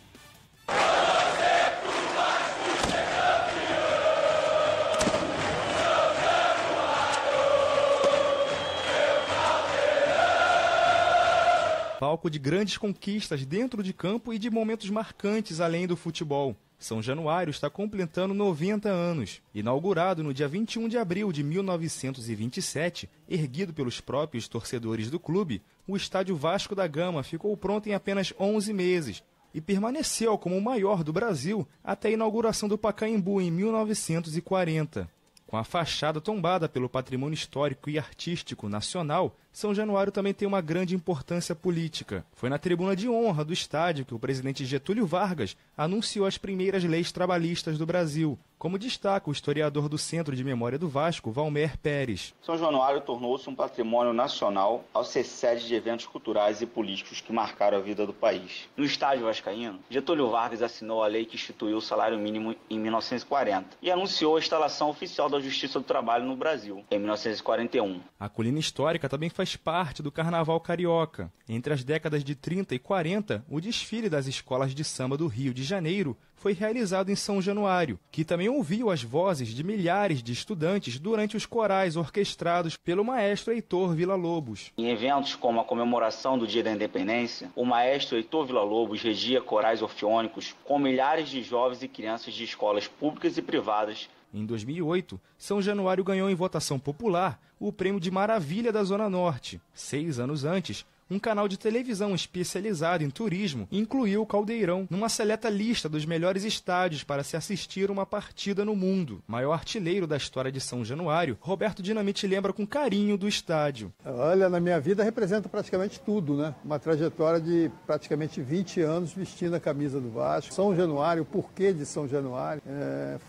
Palco de grandes conquistas dentro de campo e de momentos marcantes além do futebol. São Januário está completando 90 anos. Inaugurado no dia 21 de abril de 1927, erguido pelos próprios torcedores do clube, o estádio Vasco da Gama ficou pronto em apenas 11 meses e permaneceu como o maior do Brasil até a inauguração do Pacaembu em 1940. Com a fachada tombada pelo patrimônio histórico e artístico nacional, São Januário também tem uma grande importância política. Foi na tribuna de honra do estádio que o presidente Getúlio Vargas anunciou as primeiras leis trabalhistas do Brasil, como destaca o historiador do Centro de Memória do Vasco, Valmer Pérez. São Januário tornou-se um patrimônio nacional ao ser sede de eventos culturais e políticos que marcaram a vida do país. No estádio vascaíno, Getúlio Vargas assinou a lei que instituiu o salário mínimo em 1940 e anunciou a instalação oficial da Justiça do Trabalho no Brasil, em 1941. A colina histórica também faz faz parte do carnaval carioca. Entre as décadas de 30 e 40, o desfile das escolas de samba do Rio de Janeiro foi realizado em São Januário, que também ouviu as vozes de milhares de estudantes durante os corais orquestrados pelo maestro Heitor Villa-Lobos. Em eventos como a comemoração do Dia da Independência, o maestro Heitor Villa-Lobos regia corais orfeônicos com milhares de jovens e crianças de escolas públicas e privadas. Em 2008, São Januário ganhou em votação popular o Prêmio de Maravilha da Zona Norte. 6 anos antes, um canal de televisão especializado em turismo incluiu o Caldeirão numa seleta lista dos melhores estádios para se assistir uma partida no mundo. Maior artilheiro da história de São Januário, Roberto Dinamite lembra com carinho do estádio. Olha, na minha vida representa praticamente tudo, né? Uma trajetória de praticamente 20 anos vestindo a camisa do Vasco. São Januário, o porquê de São Januário,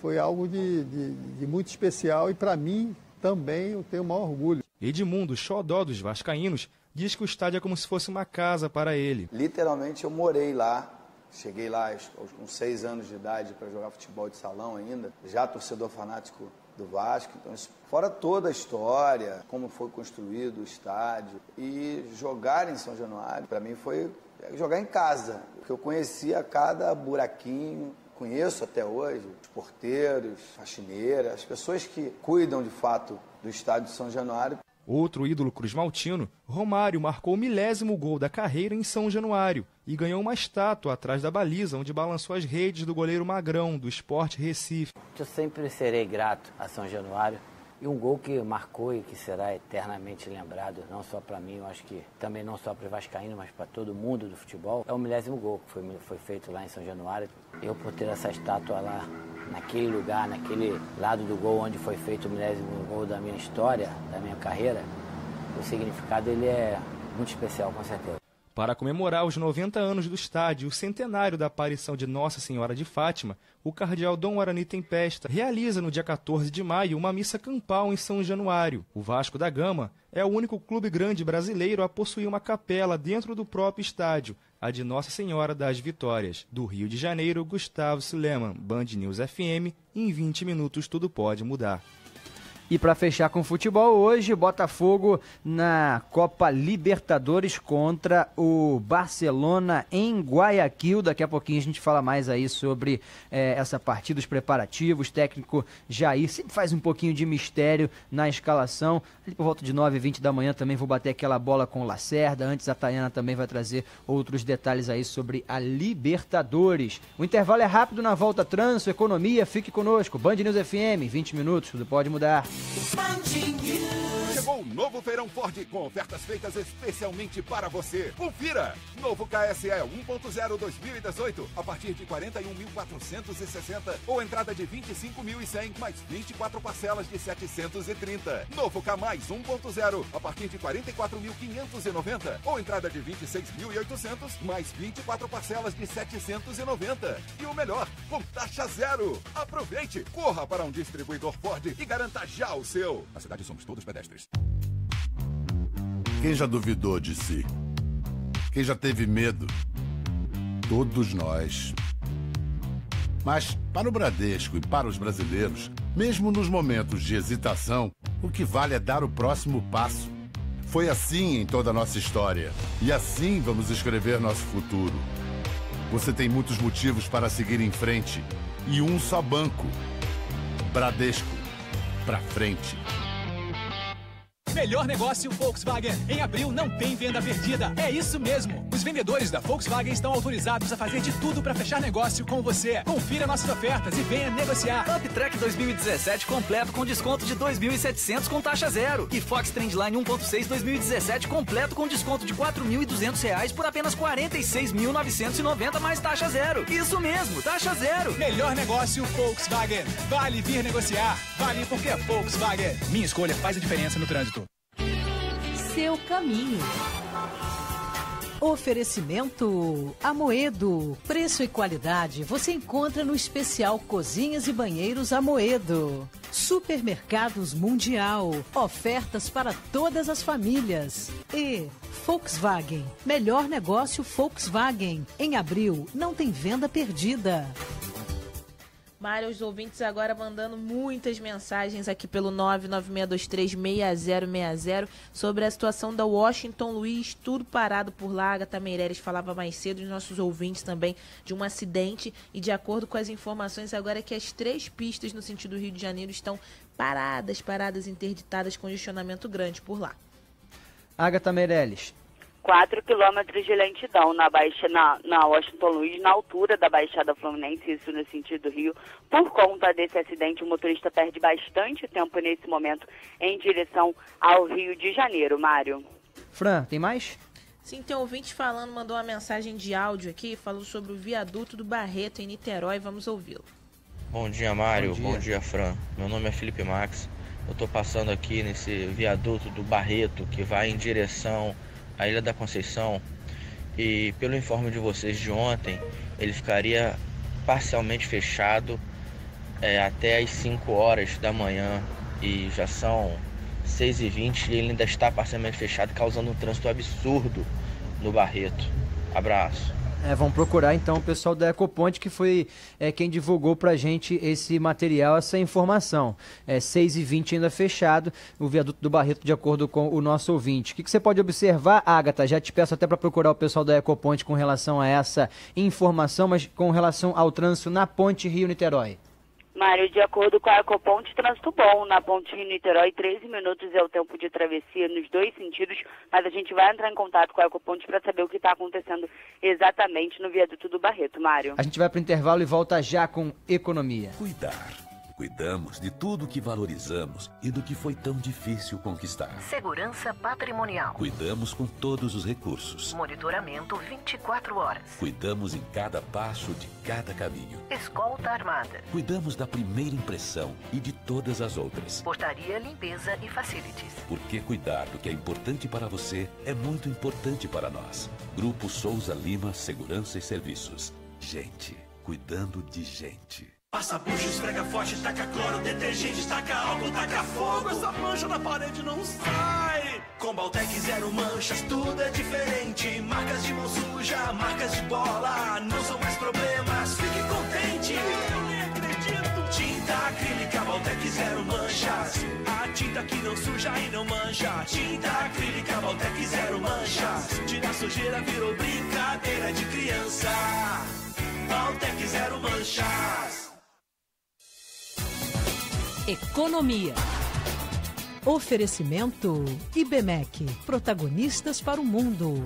foi algo de muito especial e para mim também eu tenho o maior orgulho. Edmundo, xodó dos vascaínos, diz que o estádio é como se fosse uma casa para ele. Literalmente eu morei lá, cheguei lá com 6 anos de idade para jogar futebol de salão ainda, já torcedor fanático do Vasco, então isso, fora toda a história, como foi construído o estádio, e jogar em São Januário, para mim foi jogar em casa, porque eu conhecia cada buraquinho, conheço até hoje os porteiros, faxineiras, as pessoas que cuidam de fato do estádio de São Januário. Outro ídolo cruzmaltino, Romário, marcou o 1000º gol da carreira em São Januário e ganhou uma estátua atrás da baliza onde balançou as redes do goleiro Magrão, do Sport Recife. Eu sempre serei grato a São Januário e um gol que marcou e que será eternamente lembrado, não só para mim, eu acho que também não só para o vascaíno, mas para todo mundo do futebol, é o 1000º gol que foi feito lá em São Januário. Eu, por ter essa estátua lá, naquele lugar, naquele lado do gol onde foi feito o 1000º gol da minha história, da minha carreira, o significado ele é muito especial, com certeza. Para comemorar os 90 anos do estádio e o centenário da aparição de Nossa Senhora de Fátima, o cardeal Dom Arani Tempesta realiza no dia 14 de maio uma missa campal em São Januário. O Vasco da Gama é o único clube grande brasileiro a possuir uma capela dentro do próprio estádio, a de Nossa Senhora das Vitórias. Do Rio de Janeiro, Gustavo Suleman, Band News FM, em 20 minutos tudo pode mudar. E para fechar com futebol, hoje Botafogo na Copa Libertadores contra o Barcelona em Guayaquil. Daqui a pouquinho a gente fala mais aí sobre essa partida, os preparativos. Técnico Jair sempre faz um pouquinho de mistério na escalação. Ali por volta de 9h20 da manhã também vou bater aquela bola com o Lacerda. Antes a Tayana também vai trazer outros detalhes aí sobre a Libertadores. O intervalo é rápido, na volta trânsito, economia, fique conosco. Band News FM, 20 minutos, tudo pode mudar. Chegou o novo Feirão Ford com ofertas feitas especialmente para você. Confira! Novo KSE 1.0 2018 a partir de 41.460 ou entrada de 25.100 mais 24 parcelas de 730. Novo K+ 1.0 a partir de 44.590 ou entrada de 26.800 mais 24 parcelas de 790. E o melhor, com taxa zero. Aproveite, corra para um distribuidor Ford e garanta já o seu. Na cidade somos todos pedestres. Quem já duvidou de si? Quem já teve medo? Todos nós. Mas para o Bradesco e para os brasileiros, mesmo nos momentos de hesitação, o que vale é dar o próximo passo. Foi assim em toda a nossa história. E assim vamos escrever nosso futuro. Você tem muitos motivos para seguir em frente. E um só banco. Bradesco. Pra frente. Melhor negócio Volkswagen. Em abril não tem venda perdida. É isso mesmo. Os vendedores da Volkswagen estão autorizados a fazer de tudo para fechar negócio com você. Confira nossas ofertas e venha negociar. Uptrack 2017 completo com desconto de 2.700 com taxa zero. E Fox Trendline 1.6 2017 completo com desconto de R$4.200 por apenas R$46.990 mais taxa zero. Isso mesmo, taxa zero. Melhor negócio Volkswagen. Vale vir negociar. Vale porque é Volkswagen. Minha escolha faz a diferença no trânsito. Seu caminho. Oferecimento Amoedo. Preço e qualidade você encontra no especial Cozinhas e Banheiros Amoedo. Supermercados Mundial. Ofertas para todas as famílias. E Volkswagen. Melhor negócio Volkswagen. Em abril não tem venda perdida. Mário, os ouvintes agora mandando muitas mensagens aqui pelo 996236060 sobre a situação da Washington Luiz, tudo parado por lá. A Agatha Meireles falava mais cedo, os nossos ouvintes também, de um acidente, e de acordo com as informações agora é que as 3 pistas no sentido Rio de Janeiro estão paradas, interditadas, congestionamento grande por lá. Agatha Meireles. 4 quilômetros de lentidão na Washington Luiz, na altura da Baixada Fluminense, isso no sentido Rio. Por conta desse acidente, o motorista perde bastante tempo nesse momento em direção ao Rio de Janeiro. Mário. Fran, tem mais? Sim, tem um ouvinte falando, mandou uma mensagem de áudio aqui, falou sobre o viaduto do Barreto em Niterói, vamos ouvi-lo. Bom dia, Mário. Bom dia, Fran. Meu nome é Felipe Max. Eu estou passando aqui nesse viaduto do Barreto, que vai em direção à Ilha da Conceição, e pelo informe de vocês de ontem, ele ficaria parcialmente fechado até às 5 horas da manhã, e já são 6h20 e ele ainda está parcialmente fechado, causando um trânsito absurdo no Barreto. Abraço. Vamos procurar então o pessoal da Ecoponte, que foi quem divulgou pra gente esse material, essa informação. 6h20 ainda fechado, o viaduto do Barreto, de acordo com o nosso ouvinte. O que você pode observar, Agatha? Já te peço até para procurar o pessoal da Ecoponte com relação a essa informação, mas com relação ao trânsito na ponte Rio-Niterói. Mário, de acordo com a Ecoponte, trânsito bom na ponte Rio-Niterói, 13 minutos é o tempo de travessia nos 2 sentidos, mas a gente vai entrar em contato com a Ecoponte para saber o que está acontecendo exatamente no viaduto do Barreto, Mário. A gente vai para o intervalo e volta já com Economia. Cuidar. Cuidamos de tudo que valorizamos e do que foi tão difícil conquistar. Segurança patrimonial. Cuidamos com todos os recursos. Monitoramento 24 horas. Cuidamos em cada passo de cada caminho. Escolta armada. Cuidamos da primeira impressão e de todas as outras. Portaria, limpeza e facilities. Porque cuidar do que é importante para você é muito importante para nós. Grupo Souza Lima Segurança e Serviços. Gente, cuidando de gente. Passa bucho, esfrega forte, taca cloro, detergente, taca álcool, taca fogo. Essa mancha na parede não sai. Com Baltec Zero Manchas, tudo é diferente. Marcas de mão suja, marcas de bola, não são mais problemas, fique contente. Eu nem acredito. Tinta acrílica, Baltec Zero Manchas. A tinta que não suja e não mancha. Tinta acrílica, Baltec Zero Manchas. Tira a sujeira, virou brincadeira de criança. Baltec Zero Manchas. Economia. Oferecimento IBMEC. Protagonistas para o mundo.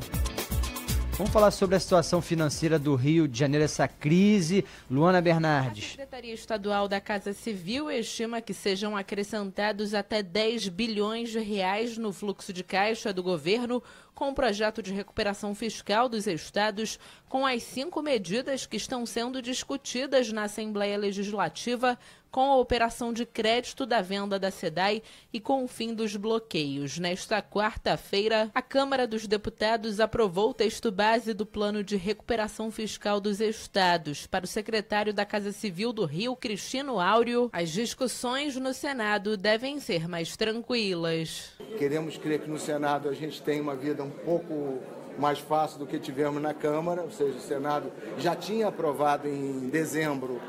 Vamos falar sobre a situação financeira do Rio de Janeiro, essa crise. Luana Bernardes. A Secretaria Estadual da Casa Civil estima que sejam acrescentados até 10 bilhões de reais no fluxo de caixa do governo com o projeto de recuperação fiscal dos estados, com as 5 medidas que estão sendo discutidas na Assembleia Legislativa, com a operação de crédito da venda da SEDAI e com o fim dos bloqueios. Nesta quarta-feira, a Câmara dos Deputados aprovou o texto base do Plano de Recuperação Fiscal dos Estados. Para o secretário da Casa Civil do Rio, Cristino Áureo, as discussões no Senado devem ser mais tranquilas. Queremos crer que no Senado a gente tem uma vida um pouco mais fácil do que tivemos na Câmara, ou seja, o Senado já tinha aprovado em dezembro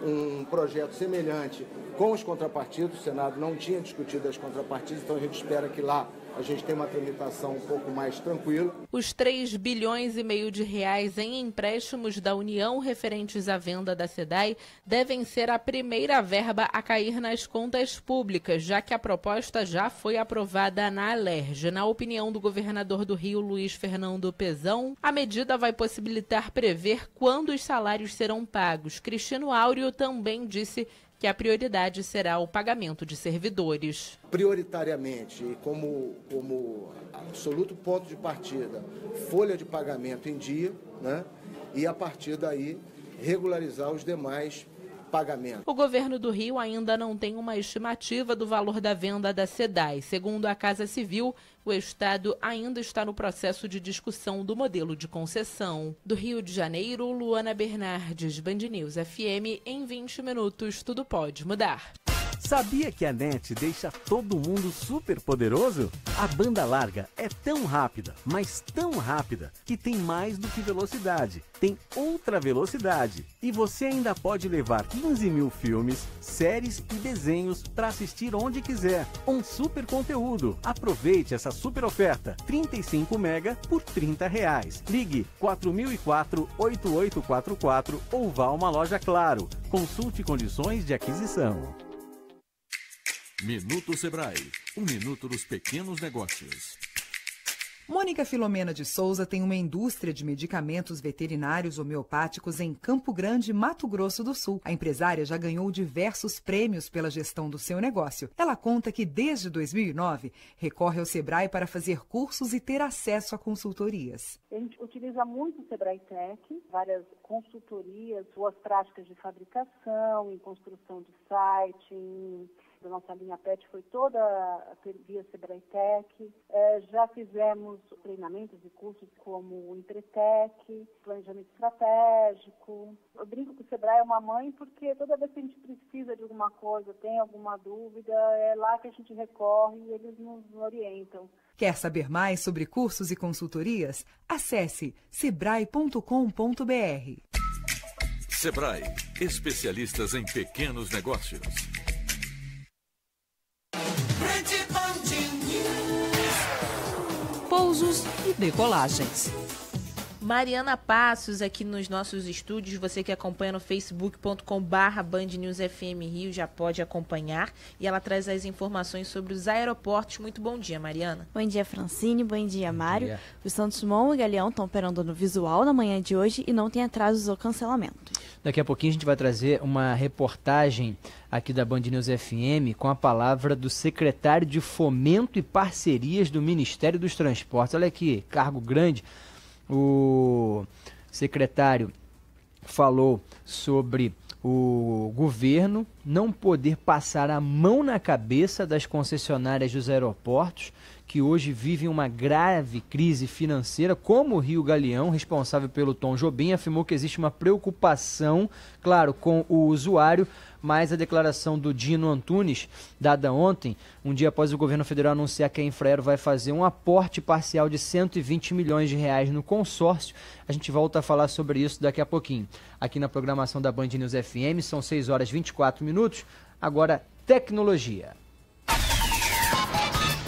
um projeto semelhante com os contrapartidos. O Senado não tinha discutido as contrapartidas, então a gente espera que lá a gente tenha uma tramitação um pouco mais tranquila. Os 3,5 bilhões de reais em empréstimos da União referentes à venda da SEDAI devem ser a primeira verba a cair nas contas públicas, já que a proposta já foi aprovada na Alerj. Na opinião do governador do Rio, Luiz Fernando Pezão, a medida vai possibilitar prever quando os salários serão pagos. Cristino Áureo também disse que a prioridade será o pagamento de servidores. Prioritariamente, e como absoluto ponto de partida, folha de pagamento em dia, né? E a partir daí regularizar os demais pagamentos. O governo do Rio ainda não tem uma estimativa do valor da venda da SEDAI. Segundo a Casa Civil, o Estado ainda está no processo de discussão do modelo de concessão. Do Rio de Janeiro, Luana Bernardes, Band News FM, em 20 minutos, tudo pode mudar. Sabia que a NET deixa todo mundo super poderoso? A banda larga é tão rápida, mas tão rápida, que tem mais do que velocidade. Tem ultra velocidade. E você ainda pode levar 15 mil filmes, séries e desenhos para assistir onde quiser. Um super conteúdo. Aproveite essa super oferta. 35 mega por R$30. Ligue 4004-8844 ou vá a uma loja Claro. Consulte condições de aquisição. Minuto Sebrae, um minuto dos pequenos negócios. Mônica Filomena de Souza tem uma indústria de medicamentos veterinários homeopáticos em Campo Grande, Mato Grosso do Sul. A empresária já ganhou diversos prêmios pela gestão do seu negócio. Ela conta que desde 2009 recorre ao Sebrae para fazer cursos e ter acesso a consultorias. A gente utiliza muito o Sebrae Tech, várias consultorias, boas práticas de fabricação, em construção de site, da nossa linha PET foi toda via Sebrae Tech. Já fizemos treinamentos e cursos como o Empretec, planejamento estratégico. Eu brinco que o Sebrae é uma mãe porque toda vez que a gente precisa de alguma coisa, tem alguma dúvida, é lá que a gente recorre e eles nos orientam. Quer saber mais sobre cursos e consultorias? Acesse sebrae.com.br. Sebrae, especialistas em pequenos negócios. Pousos e decolagens. Mariana Passos aqui nos nossos estúdios, você que acompanha no facebook.com/Band News FM Rio já pode acompanhar, e ela traz as informações sobre os aeroportos. Muito bom dia, Mariana. Bom dia, Francine, bom dia, Mário. Os Santos Dumont e Galeão estão operando no visual na manhã de hoje e não tem atrasos ou cancelamentos. Daqui a pouquinho a gente vai trazer uma reportagem aqui da Band News FM com a palavra do secretário de Fomento e Parcerias do Ministério dos Transportes. Olha aqui, cargo grande. O secretário falou sobre o governo não poder passar a mão na cabeça das concessionárias dos aeroportos, que hoje vivem uma grave crise financeira, como o Rio Galeão, responsável pelo Tom Jobim, afirmou que existe uma preocupação, claro, com o usuário, mas a declaração do Dino Antunes, dada ontem, um dia após o governo federal anunciar que a Infraero vai fazer um aporte parcial de 120 milhões de reais no consórcio. A gente volta a falar sobre isso daqui a pouquinho. Aqui na programação da Band News FM, são 6 horas e 24 minutos. Agora, tecnologia.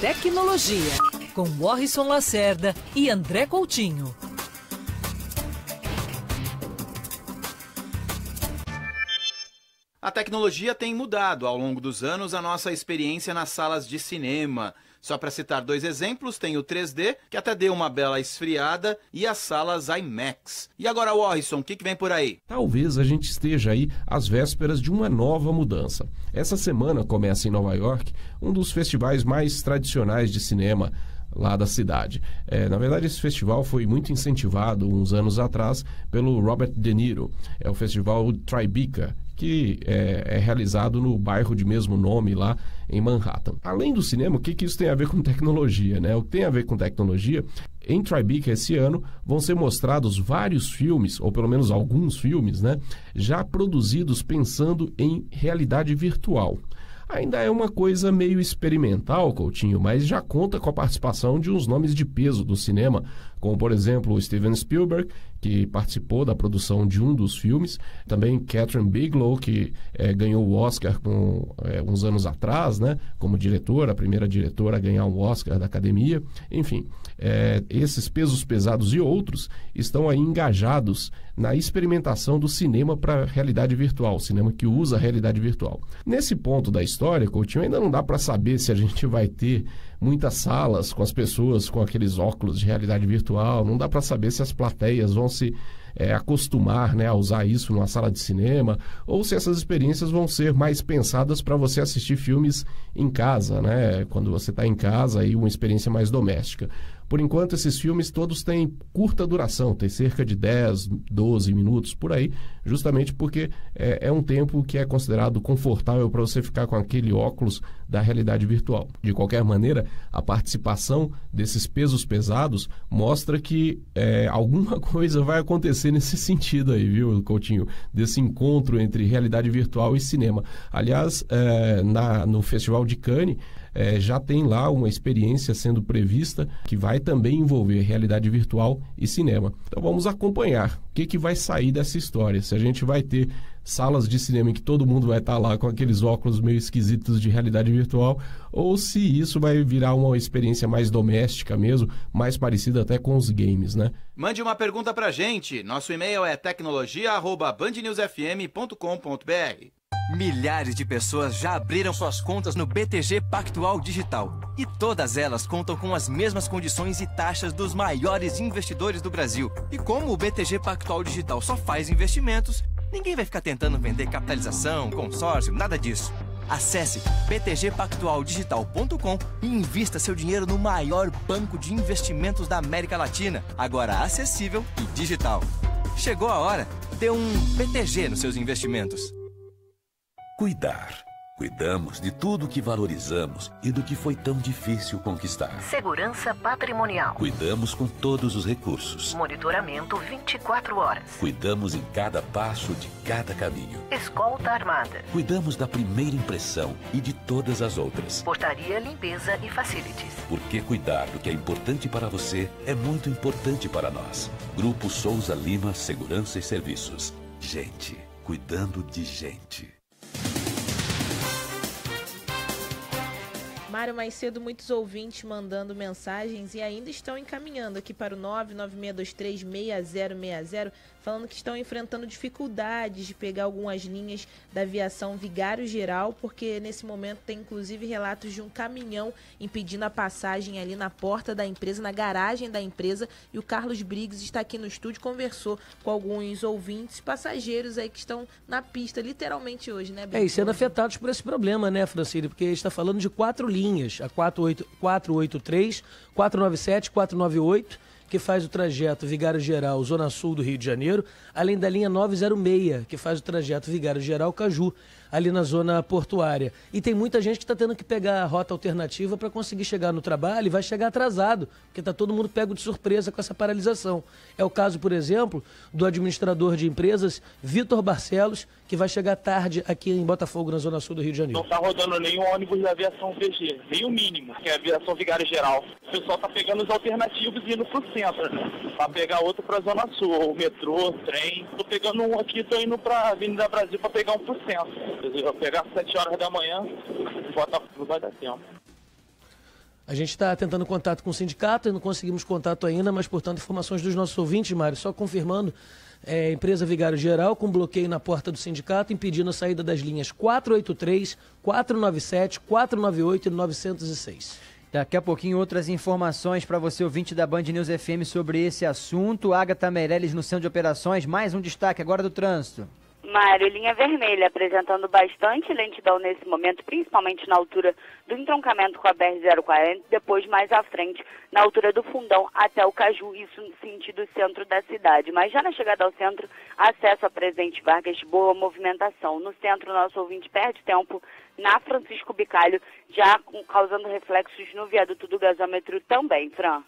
Tecnologia, com Morrison Lacerda e André Coutinho. A tecnologia tem mudado ao longo dos anos a nossa experiência nas salas de cinema. Só para citar 2 exemplos, tem o 3D, que até deu uma bela esfriada, e as salas IMAX. E agora, Morrison, o que vem por aí? Talvez a gente esteja aí às vésperas de uma nova mudança. Essa semana começa em Nova York um dos festivais mais tradicionais de cinema lá da cidade. Na verdade, esse festival foi muito incentivado uns anos atrás pelo Robert De Niro. É o festival Tribeca, que é realizado no bairro de mesmo nome lá em Manhattan. Além do cinema, o que isso tem a ver com tecnologia, né? O que tem a ver com tecnologia, em Tribeca esse ano vão ser mostrados vários filmes, ou pelo menos alguns filmes, né? Já produzidos pensando em realidade virtual. Ainda é uma coisa meio experimental, Coutinho, mas já conta com a participação de uns nomes de peso do cinema, como, por exemplo, o Steven Spielberg, que participou da produção de um dos filmes, também Catherine Bigelow, que ganhou o Oscar uns anos atrás, né, como diretora, a primeira diretora a ganhar um Oscar da Academia. Enfim, esses pesos pesados e outros estão aí engajados na experimentação do cinema para realidade virtual, cinema que usa a realidade virtual. Nesse ponto da história, Coutinho, ainda não dá para saber se a gente vai ter muitas salas com as pessoas com aqueles óculos de realidade virtual, não dá para saber se as plateias vão se acostumar, né, a usar isso numa sala de cinema, ou se essas experiências vão ser mais pensadas para você assistir filmes em casa, né, quando você está em casa, aí uma experiência mais doméstica. Por enquanto, esses filmes todos têm curta duração, tem cerca de 10, 12 minutos por aí, justamente porque é um tempo que é considerado confortável para você ficar com aquele óculos da realidade virtual. De qualquer maneira, a participação desses pesos pesados mostra que alguma coisa vai acontecer nesse sentido aí, viu, Coutinho? Desse encontro entre realidade virtual e cinema. Aliás, no Festival de Cannes, já tem lá uma experiência sendo prevista que vai também envolver realidade virtual e cinema. Então vamos acompanhar o que vai sair dessa história. Se a gente vai ter salas de cinema em que todo mundo vai estar lá com aqueles óculos meio esquisitos de realidade virtual, ou se isso vai virar uma experiência mais doméstica mesmo, mais parecida até com os games, né? Mande uma pergunta pra gente. Nosso e-mail é tecnologia@bandnewsfm.com.br. Milhares de pessoas já abriram suas contas no BTG Pactual Digital. E todas elas contam com as mesmas condições e taxas dos maiores investidores do Brasil. E como o BTG Pactual Digital só faz investimentos, ninguém vai ficar tentando vender capitalização, consórcio, nada disso. Acesse btgpactualdigital.com e invista seu dinheiro no maior banco de investimentos da América Latina, agora acessível e digital. Chegou a hora, dê um BTG nos seus investimentos. Cuidar. Cuidamos de tudo que valorizamos e do que foi tão difícil conquistar. Segurança patrimonial. Cuidamos com todos os recursos. Monitoramento 24 horas. Cuidamos em cada passo de cada caminho. Escolta armada. Cuidamos da primeira impressão e de todas as outras. Portaria, limpeza e facilities. Porque cuidar do que é importante para você é muito importante para nós. Grupo Souza Lima Segurança e Serviços. Gente, cuidando de gente. Mário, mais cedo muitos ouvintes mandando mensagens e ainda estão encaminhando aqui para o 996236060, falando que estão enfrentando dificuldades de pegar algumas linhas da aviação Vigário Geral, porque nesse momento tem inclusive relatos de um caminhão impedindo a passagem ali na porta da empresa, na garagem da empresa, e o Carlos Briggs está aqui no estúdio, conversou com alguns ouvintes, passageiros aí que estão na pista, literalmente hoje, né, Briggs? E sendo afetados por esse problema, né, Francine, porque a gente está falando de 4 linhas, a 483, 497, 498, que faz o trajeto Vigário Geral, Zona Sul do Rio de Janeiro, além da linha 906, que faz o trajeto Vigário Geral, Caju, ali na zona portuária. E tem muita gente que está tendo que pegar a rota alternativa para conseguir chegar no trabalho e vai chegar atrasado, porque está todo mundo pego de surpresa com essa paralisação. É o caso, por exemplo, do administrador de empresas, Vitor Barcelos, que vai chegar tarde aqui em Botafogo, na Zona Sul do Rio de Janeiro. Não está rodando nenhum ônibus da aviação VG, nem o mínimo, que é a aviação Vigário Geral. O pessoal está pegando os alternativos e indo para o centro, né? Para pegar outro para a Zona Sul, ou metrô, trem. Estou pegando um aqui, estou indo para a Avenida Brasil para pegar um para o centro. Eu vou pegar às 7 horas da manhã, Botafogo vai dar tempo. A gente está tentando contato com o sindicato e não conseguimos contato ainda, mas, portanto, informações dos nossos ouvintes, Mário, só confirmando, empresa Vigário Geral com bloqueio na porta do sindicato, impedindo a saída das linhas 483, 497, 498 e 906. Daqui a pouquinho outras informações para você, ouvinte da Band News FM, sobre esse assunto. Agatha Meirelles no Centro de Operações, mais um destaque agora do trânsito. Mário, linha vermelha, apresentando bastante lentidão nesse momento, principalmente na altura do entroncamento com a BR-040, depois mais à frente, na altura do Fundão até o Caju, isso no sentido centro da cidade. Mas já na chegada ao centro, acesso a Presidente Vargas, boa movimentação. No centro, nosso ouvinte perde tempo na Francisco Bicalho, já causando reflexos no viaduto do gasômetro também, Fran.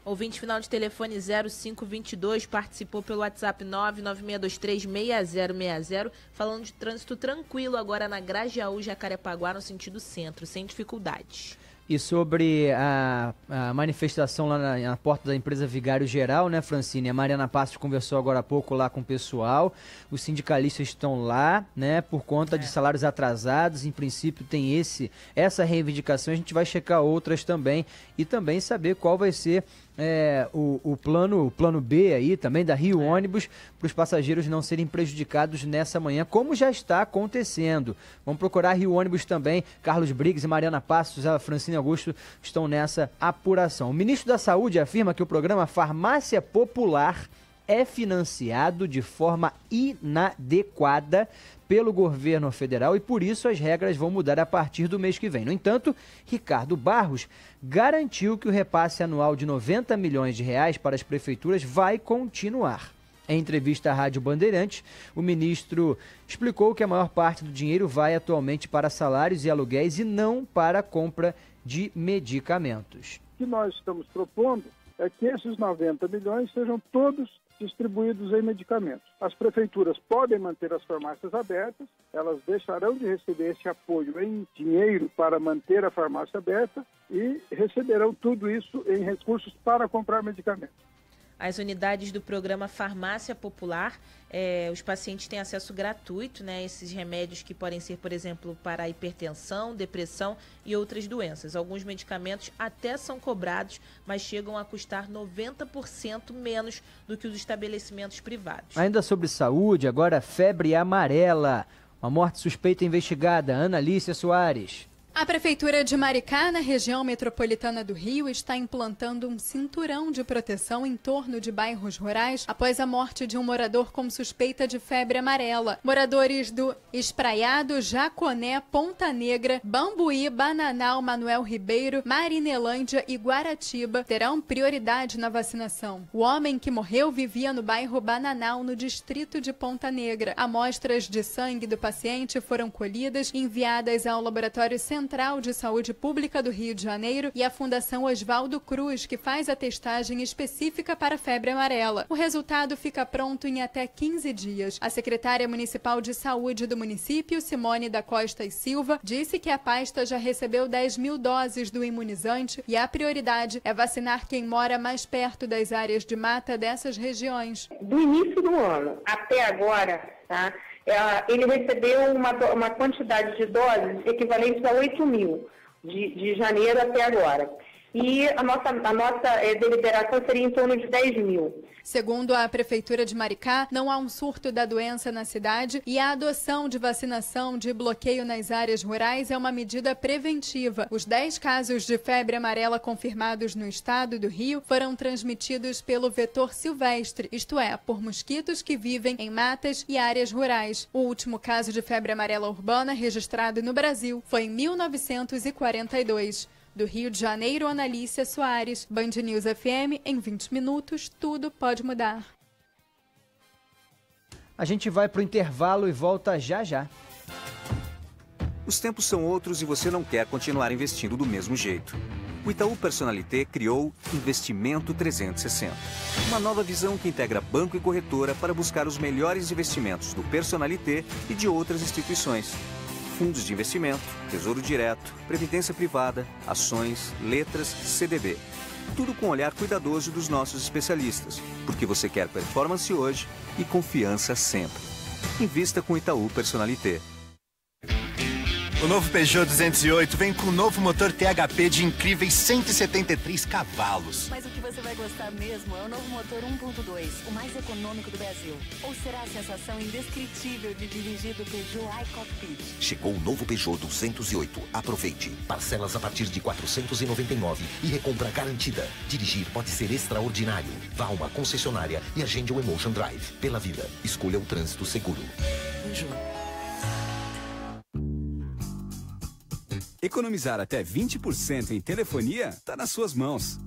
Ouvinte final de telefone 0522 participou pelo WhatsApp 996236060, falando de trânsito tranquilo agora na Grajaú, Jacarepaguá, no sentido centro, sem dificuldades. E sobre a manifestação lá na porta da empresa Vigário Geral, né, Francine? A Mariana Passos conversou agora há pouco lá com o pessoal. Os sindicalistas estão lá, né, por conta de salários atrasados. Em princípio tem essa reivindicação. A gente vai checar outras também e também saber qual vai ser o plano B aí também da Rio Ônibus, para os passageiros não serem prejudicados nessa manhã, como já está acontecendo. Vamos procurar Rio Ônibus também. Carlos Briggs e Mariana Passos, a Francine Augusto estão nessa apuração. O ministro da Saúde afirma que o programa Farmácia Popular é financiado de forma inadequada pelo governo federal e por isso as regras vão mudar a partir do mês que vem. No entanto, Ricardo Barros garantiu que o repasse anual de 90 milhões de reais para as prefeituras vai continuar. Em entrevista à Rádio Bandeirantes, o ministro explicou que a maior parte do dinheiro vai atualmente para salários e aluguéis e não para a compra de medicamentos. O que nós estamos propondo é que esses 90 milhões sejam todos distribuídos em medicamentos. As prefeituras podem manter as farmácias abertas, elas deixarão de receber esse apoio em dinheiro para manter a farmácia aberta e receberão tudo isso em recursos para comprar medicamentos. As unidades do programa Farmácia Popular, os pacientes têm acesso gratuito, né, a esses remédios que podem ser, por exemplo, para a hipertensão, depressão e outras doenças. Alguns medicamentos até são cobrados, mas chegam a custar 90% menos do que os estabelecimentos privados. Ainda sobre saúde, agora febre amarela. Uma morte suspeita investigada. Ana Lícia Soares. A Prefeitura de Maricá, na região metropolitana do Rio, está implantando um cinturão de proteção em torno de bairros rurais após a morte de um morador com suspeita de febre amarela. Moradores do Espraiado, Jaconé, Ponta Negra, Bambuí, Bananal, Manuel Ribeiro, Marinelândia e Guaratiba terão prioridade na vacinação. O homem que morreu vivia no bairro Bananal, no distrito de Ponta Negra. Amostras de sangue do paciente foram colhidas e enviadas ao Laboratório Central de Saúde Pública do Rio de Janeiro e a Fundação Oswaldo Cruz, que faz a testagem específica para a febre amarela. O resultado fica pronto em até 15 dias. A secretária municipal de saúde do município, Simone da Costa e Silva, disse que a pasta já recebeu 10 mil doses do imunizante e a prioridade é vacinar quem mora mais perto das áreas de mata dessas regiões. Do início do ano até agora, tá? Ele recebeu uma quantidade de doses equivalente a 8 mil, de janeiro até agora. E a nossa deliberação seria em torno de 10 mil. Segundo a Prefeitura de Maricá, não há um surto da doença na cidade e a adoção de vacinação de bloqueio nas áreas rurais é uma medida preventiva. Os 10 casos de febre amarela confirmados no estado do Rio foram transmitidos pelo vetor silvestre, isto é, por mosquitos que vivem em matas e áreas rurais. O último caso de febre amarela urbana registrado no Brasil foi em 1942. Do Rio de Janeiro, Ana Lícia Soares, Band News FM, em 20 minutos, tudo pode mudar. A gente vai para o intervalo e volta já já. Os tempos são outros e você não quer continuar investindo do mesmo jeito. O Itaú Personalité criou Investimento 360. Uma nova visão que integra banco e corretora para buscar os melhores investimentos do Personalité e de outras instituições. Fundos de investimento, tesouro direto, previdência privada, ações, letras, CDB. Tudo com um olhar cuidadoso dos nossos especialistas, porque você quer performance hoje e confiança sempre. Invista com Itaú Personalité. O novo Peugeot 208 vem com o novo motor THP de incríveis 173 cavalos. Mas o que você vai gostar mesmo é o novo motor 1.2, o mais econômico do Brasil. Ou será a sensação indescritível de dirigir do Peugeot iCockpit? Chegou o novo Peugeot 208. Aproveite. Parcelas a partir de R$ 499 e recompra garantida. Dirigir pode ser extraordinário. Vá a uma concessionária e agende o Emotion Drive. Pela vida, escolha o trânsito seguro. Peugeot. Economizar até 20% em telefonia está nas suas mãos.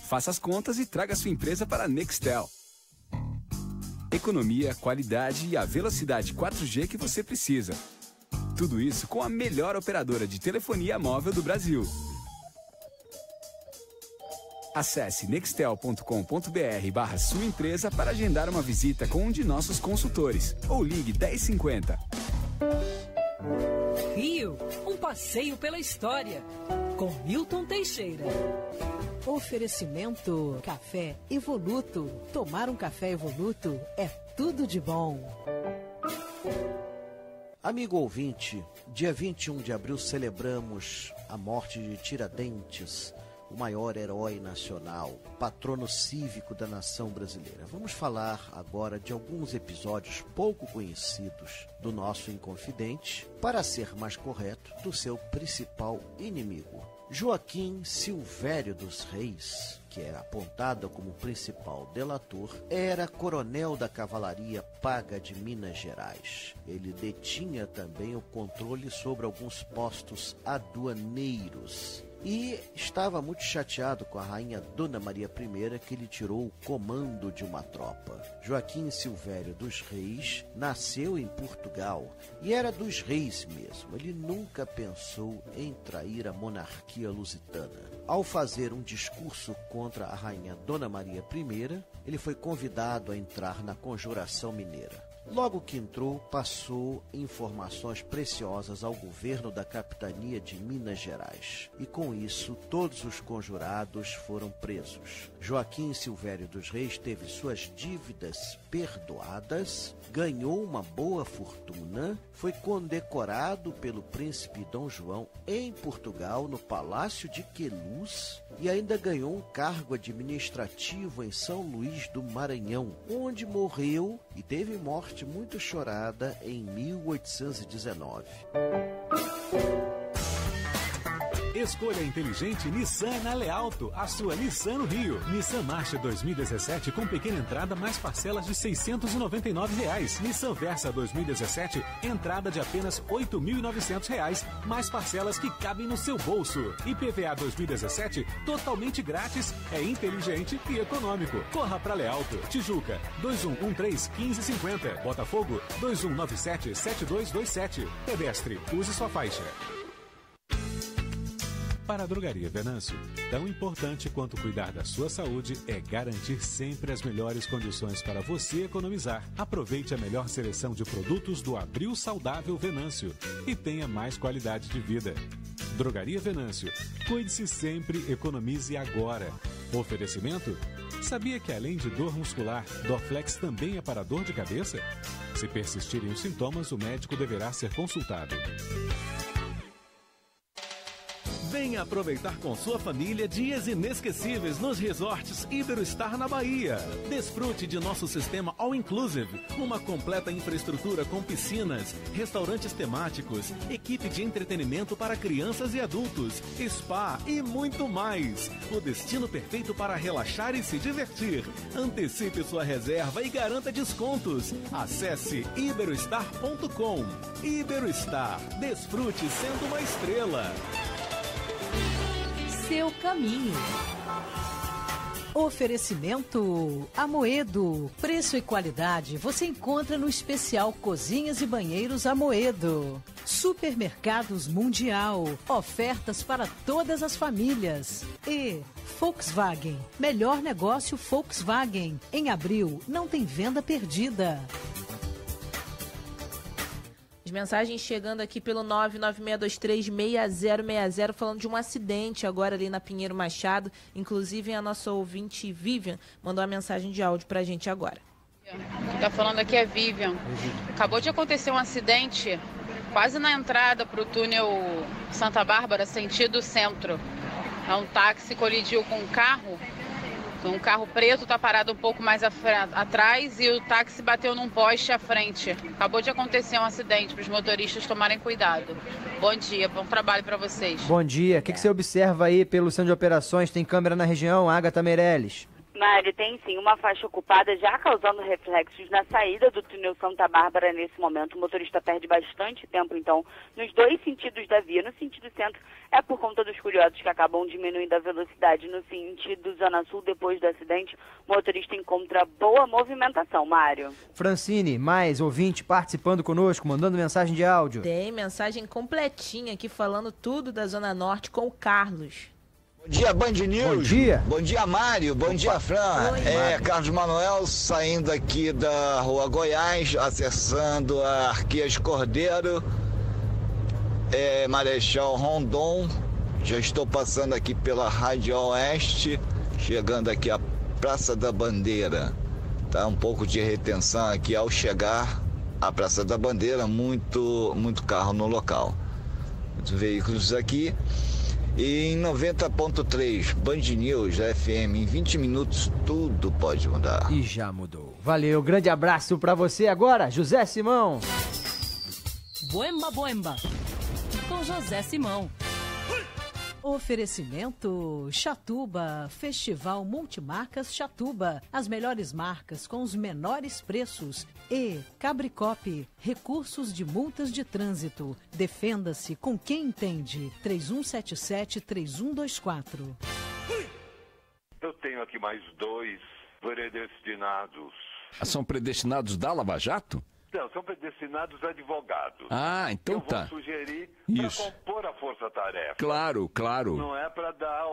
Faça as contas e traga sua empresa para a Nextel. Economia, qualidade e a velocidade 4G que você precisa. Tudo isso com a melhor operadora de telefonia móvel do Brasil. Acesse nextel.com.br/sua empresa para agendar uma visita com um de nossos consultores ou ligue 1050. Rio, um passeio pela história, com Milton Teixeira. Oferecimento Café Evoluto. Tomar um café Evoluto é tudo de bom. Amigo ouvinte, dia 21 de abril celebramos a morte de Tiradentes, o maior herói nacional, patrono cívico da nação brasileira. Vamos falar agora de alguns episódios pouco conhecidos do nosso Inconfidente, para ser mais correto, do seu principal inimigo, Joaquim Silvério dos Reis, que é apontado como principal delator, era coronel da Cavalaria Paga de Minas Gerais. Ele detinha também o controle sobre alguns postos aduaneiros e estava muito chateado com a rainha Dona Maria I, que lhe tirou o comando de uma tropa. Joaquim Silvério dos Reis nasceu em Portugal e era dos reis mesmo. Ele nunca pensou em trair a monarquia lusitana. Ao fazer um discurso contra a rainha Dona Maria I, ele foi convidado a entrar na Conjuração Mineira. Logo que entrou, passou informações preciosas ao governo da capitania de Minas Gerais. E com isso, todos os conjurados foram presos. Joaquim Silvério dos Reis teve suas dívidas perdoadas, ganhou uma boa fortuna, foi condecorado pelo príncipe Dom João em Portugal, no Palácio de Queluz, e ainda ganhou um cargo administrativo em São Luís do Maranhão, onde morreu e teve morte muito chorada em 1819. Escolha inteligente Nissan na Lealto, a sua Nissan no Rio. Nissan Marcha 2017 com pequena entrada mais parcelas de R$ 699. Nissan Versa 2017, entrada de apenas R$ 8.900, mais parcelas que cabem no seu bolso. IPVA 2017, totalmente grátis, é inteligente e econômico. Corra para Lealto. Tijuca, 2113-1550. Botafogo, 2197-7227. Pedestre, use sua faixa. Para a Drogaria Venâncio, tão importante quanto cuidar da sua saúde é garantir sempre as melhores condições para você economizar. Aproveite a melhor seleção de produtos do Abril Saudável Venâncio e tenha mais qualidade de vida. Drogaria Venâncio, cuide-se sempre, economize agora. Oferecimento? Sabia que além de dor muscular, Dorflex também é para dor de cabeça? Se persistirem os sintomas, o médico deverá ser consultado. Venha aproveitar com sua família dias inesquecíveis nos resorts Iberostar na Bahia. Desfrute de nosso sistema All Inclusive, uma completa infraestrutura com piscinas, restaurantes temáticos, equipe de entretenimento para crianças e adultos, spa e muito mais. O destino perfeito para relaxar e se divertir. Antecipe sua reserva e garanta descontos. Acesse iberostar.com. Iberostar, desfrute sendo uma estrela. Seu caminho. Oferecimento Amoedo. Preço e qualidade você encontra no especial Cozinhas e Banheiros Amoedo. Supermercados Mundial. Ofertas para todas as famílias. E Volkswagen. Melhor negócio Volkswagen. Em abril não tem venda perdida. As mensagens chegando aqui pelo 996236060, falando de um acidente agora ali na Pinheiro Machado. Inclusive, a nossa ouvinte Vivian mandou uma mensagem de áudio pra gente agora. Tá falando aqui é Vivian. Acabou de acontecer um acidente quase na entrada pro túnel Santa Bárbara, sentido centro. Um táxi colidiu com um carro. Um carro preto está parado um pouco mais atrás e o táxi bateu num poste à frente. Acabou de acontecer um acidente, para os motoristas tomarem cuidado. Bom dia, bom trabalho para vocês. Bom dia. O que você observa aí pelo centro de operações? Tem câmera na região, Agatha Meirelles? Mário, tem sim uma faixa ocupada já causando reflexos na saída do túnel Santa Bárbara nesse momento. O motorista perde bastante tempo, então, nos dois sentidos da via. No sentido centro é por conta dos curiosos que acabam diminuindo a velocidade. No sentido Zona Sul, depois do acidente, o motorista encontra boa movimentação, Mário. Francine, mais ouvinte participando conosco, mandando mensagem de áudio. Tem mensagem completinha aqui falando tudo da Zona Norte com o Carlos. Bom dia, Band News. Bom dia. Bom dia, Mário. Bom dia, Fran. Carlos Manuel, saindo aqui da Rua Goiás, acessando a Arquias Cordeiro, Marechal Rondon. Já estou passando aqui pela Rádio Oeste, chegando aqui à Praça da Bandeira. Tá um pouco de retenção aqui ao chegar à Praça da Bandeira, muito carro no local. Muitos veículos aqui. E em 90.3 Band News FM, em 20 minutos tudo pode mudar. E já mudou. Valeu, grande abraço pra você agora, José Simão. Boemba, boemba. Com José Simão. Oferecimento Chatuba, Festival Multimarcas Chatuba. As melhores marcas com os menores preços. E Cabricop, recursos de multas de trânsito. Defenda-se com quem entende. 3177-3124. Eu tenho aqui mais 2 predestinados. São predestinados da Lava Jato? Não, são predestinados advogados. Ah, então tá. Eu vou sugerir para compor a força-tarefa. Claro. Não é para dar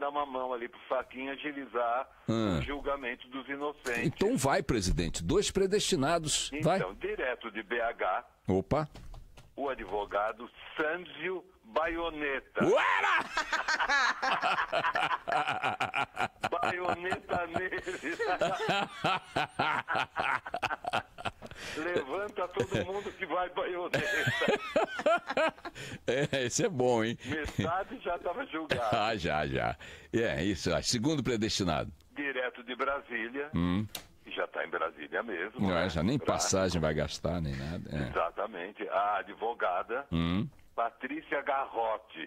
uma mão ali pro Faquinha agilizar o julgamento dos inocentes. Então vai, presidente. 2 predestinados. Vai. Então, direto de BH. Opa. O advogado Sânzio Baioneta. Uera! Baioneta nele. Levanta todo mundo que vai baioneta. Esse é bom, hein? Metade já estava julgado. Já. Isso. Segundo predestinado. Direto de Brasília. Já está em Brasília mesmo. Não, já nem passagem vai gastar, nem nada. Exatamente. A advogada Patrícia Garrote.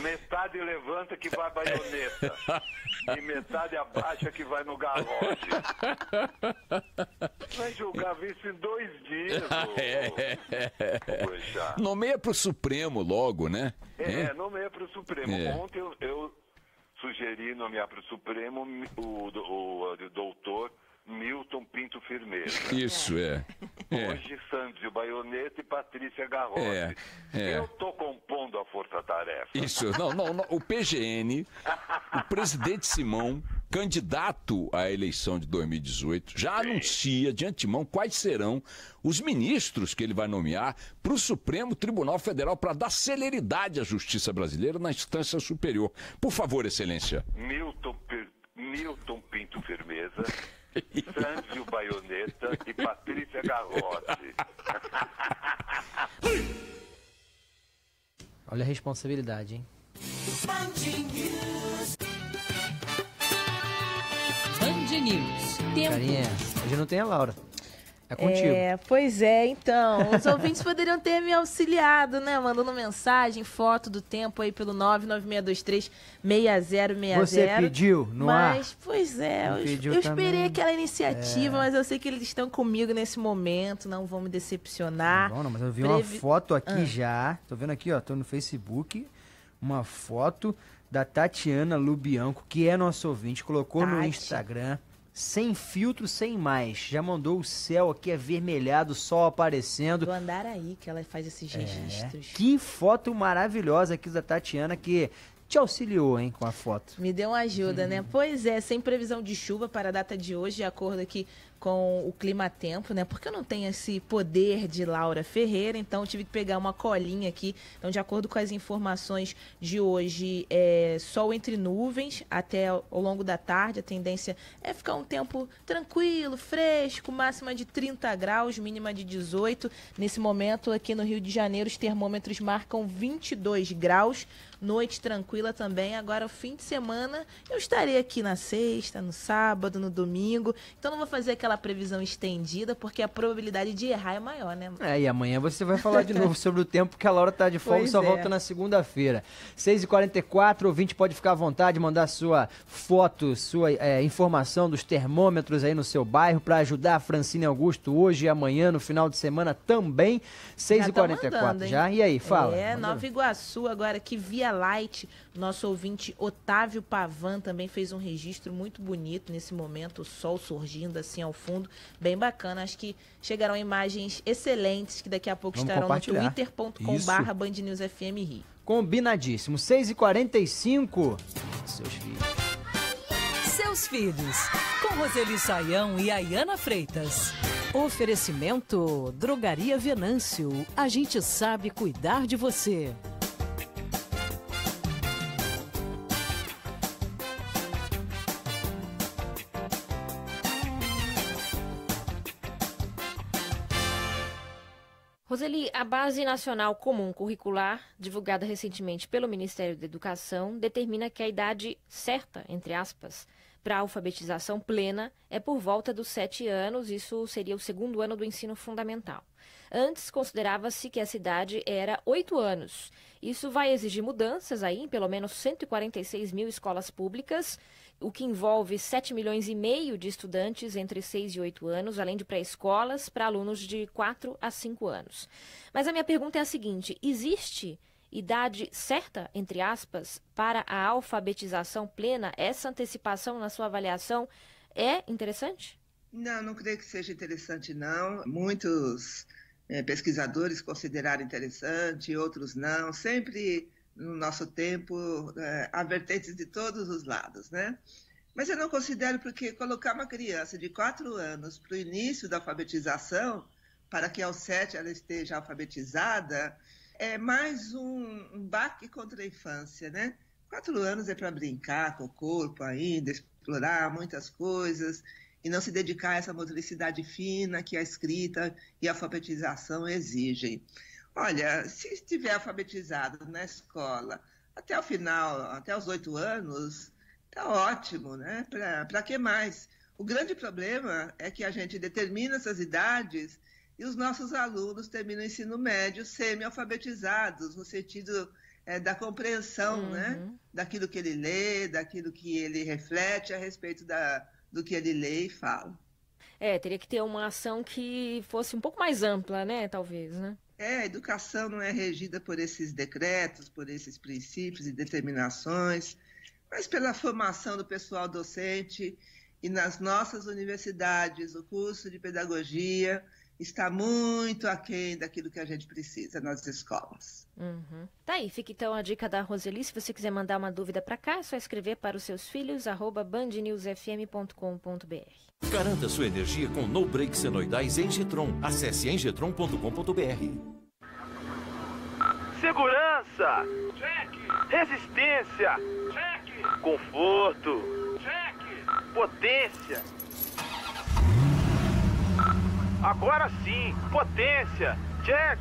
Metade levanta que vai baioneta. E metade abaixa que vai no garrote. Vai julgar isso em 2 dias. Poxa. Nomeia pro Supremo logo, né? Nomeia pro Supremo. Ontem eu sugeri nomear pro Supremo o doutor Milton Pinto Firmeza. Isso, Hoje, Sânzio Baioneta e Patrícia Garrote. Eu tô compondo a força-tarefa. Isso, não. O PGN, o presidente Simão, candidato à eleição de 2018, já anuncia de antemão quais serão os ministros que ele vai nomear para o Supremo Tribunal Federal para dar celeridade à justiça brasileira na instância superior. Por favor, Excelência. Milton Pinto Firmeza, Sânzio Baioneta e Patrícia Garrote. Olha a responsabilidade, hein? Band News. Tempo. Carinha, hoje não tem a Laura. É contigo. Pois é, então. Os ouvintes poderiam ter me auxiliado, né? Mandando mensagem, foto do tempo aí pelo 996236060. Você pediu no ar? Mas, pois é, eu esperei aquela iniciativa, mas eu sei que eles estão comigo nesse momento, não vão me decepcionar. Não, mas eu vi uma foto aqui já. Tô vendo aqui, ó, tô no Facebook. Uma foto da Tatiana Lubianco, que é nosso ouvinte, colocou no Instagram. Sem filtro, sem mais. Já mandou o céu aqui avermelhado, sol aparecendo. Do Andaraí que ela faz esses registros. Que foto maravilhosa aqui da Tatiana, que te auxiliou, hein, com a foto. Me deu uma ajuda, né? Pois é, sem previsão de chuva para a data de hoje, de acordo aqui com o Climatempo, né? Porque eu não tenho esse poder de Laura Ferreira, então eu tive que pegar uma colinha aqui. Então, de acordo com as informações de hoje, sol entre nuvens até ao longo da tarde. A tendência é ficar um tempo tranquilo, fresco, máxima de 30 graus, mínima de 18. Nesse momento, aqui no Rio de Janeiro, os termômetros marcam 22 graus. Noite tranquila também. Agora, o fim de semana, eu estarei aqui na sexta, no sábado, no domingo. Então, não vou fazer aquela previsão estendida, porque a probabilidade de errar é maior, né? E amanhã você vai falar de novo sobre o tempo, que a Laura tá de folga e só volta na segunda-feira. 6h44, o ouvinte pode ficar à vontade, mandar sua foto, sua informação dos termômetros aí no seu bairro, para ajudar a Francine Augusto hoje e amanhã, no final de semana também. 6h44 já. E aí, fala. Nova Iguaçu, agora aqui via Light, nosso ouvinte Otávio Pavan também fez um registro muito bonito nesse momento, o sol surgindo assim ao fundo, bem bacana. Acho que chegarão imagens excelentes que daqui a pouco estarão no twitter.com/BandNewsFM Rio. Combinadíssimo. 6h45. Seus filhos, com Roseli Saião e Ayana Freitas. Oferecimento Drogaria Venâncio. A gente sabe cuidar de você. Roseli, a Base Nacional Comum Curricular, divulgada recentemente pelo Ministério da Educação, determina que a idade certa, entre aspas, para a alfabetização plena é por volta dos 7 anos, isso seria o 2º ano do ensino fundamental. Antes, considerava-se que essa idade era 8 anos. Isso vai exigir mudanças aí em pelo menos 146 mil escolas públicas, o que envolve 7 milhões e meio de estudantes entre 6 e 8 anos, além de pré-escolas para alunos de 4 a 5 anos. Mas a minha pergunta é a seguinte: existe idade certa, entre aspas, para a alfabetização plena? Essa antecipação, na sua avaliação, é interessante? Não creio que seja interessante, não. Muitos pesquisadores consideraram interessante, outros não. Sempre, no nosso tempo, há vertentes de todos os lados, né? Mas eu não considero, porque colocar uma criança de 4 anos para o início da alfabetização, para que aos 7 ela esteja alfabetizada, é mais um baque contra a infância, né? 4 anos é para brincar com o corpo ainda, explorar muitas coisas e não se dedicar a essa motricidade fina que a escrita e a alfabetização exigem. Olha, se estiver alfabetizado na escola até o final, até os 8 anos, tá ótimo, né? Para que mais? O grande problema é que a gente determina essas idades e os nossos alunos terminam o ensino médio semi-alfabetizados, no sentido da compreensão, né? Daquilo que ele lê, daquilo que ele reflete a respeito do que ele lê e fala. Teria que ter uma ação que fosse um pouco mais ampla, né? Talvez, né? A educação não é regida por esses decretos, por esses princípios e determinações, mas pela formação do pessoal docente. E nas nossas universidades, o curso de pedagogia está muito aquém daquilo que a gente precisa nas escolas. Tá aí, fica então a dica da Roseli. Se você quiser mandar uma dúvida para cá, é só escrever para os seus filhos, @bandnewsfm.com.br. Garanta sua energia com No Break Senoidais Engetron. Acesse engetron.com.br. Segurança! Cheque! Resistência! Cheque! Conforto! Cheque! Potência! Agora sim! Potência! Check!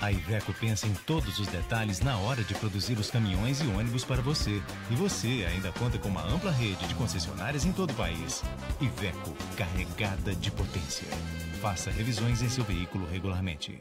A Iveco pensa em todos os detalhes na hora de produzir os caminhões e ônibus para você. E você ainda conta com uma ampla rede de concessionárias em todo o país. Iveco, carregada de potência. Faça revisões em seu veículo regularmente.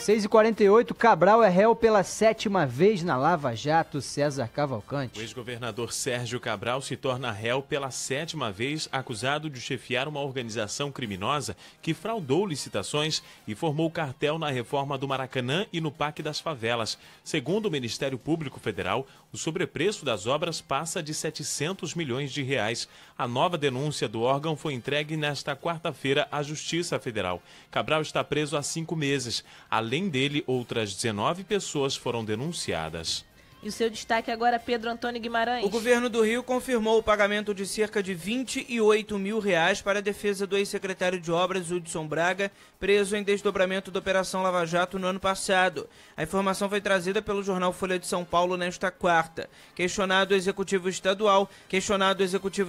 6h48, Cabral é réu pela 7ª vez na Lava Jato. César Cavalcante. O ex-governador Sérgio Cabral se torna réu pela 7ª vez, acusado de chefiar uma organização criminosa que fraudou licitações e formou cartel na reforma do Maracanã e no Parque das Favelas. Segundo o Ministério Público Federal, o sobrepreço das obras passa de 700 milhões de reais. A nova denúncia do órgão foi entregue nesta quarta-feira à Justiça Federal. Cabral está preso há 5 meses. Além dele, outras 19 pessoas foram denunciadas. E o seu destaque agora, Pedro Antônio Guimarães. O governo do Rio confirmou o pagamento de cerca de R$28 mil para a defesa do ex-secretário de Obras, Hudson Braga, preso em desdobramento da Operação Lava Jato no ano passado. A informação foi trazida pelo jornal Folha de São Paulo nesta quarta. Questionado, o Executivo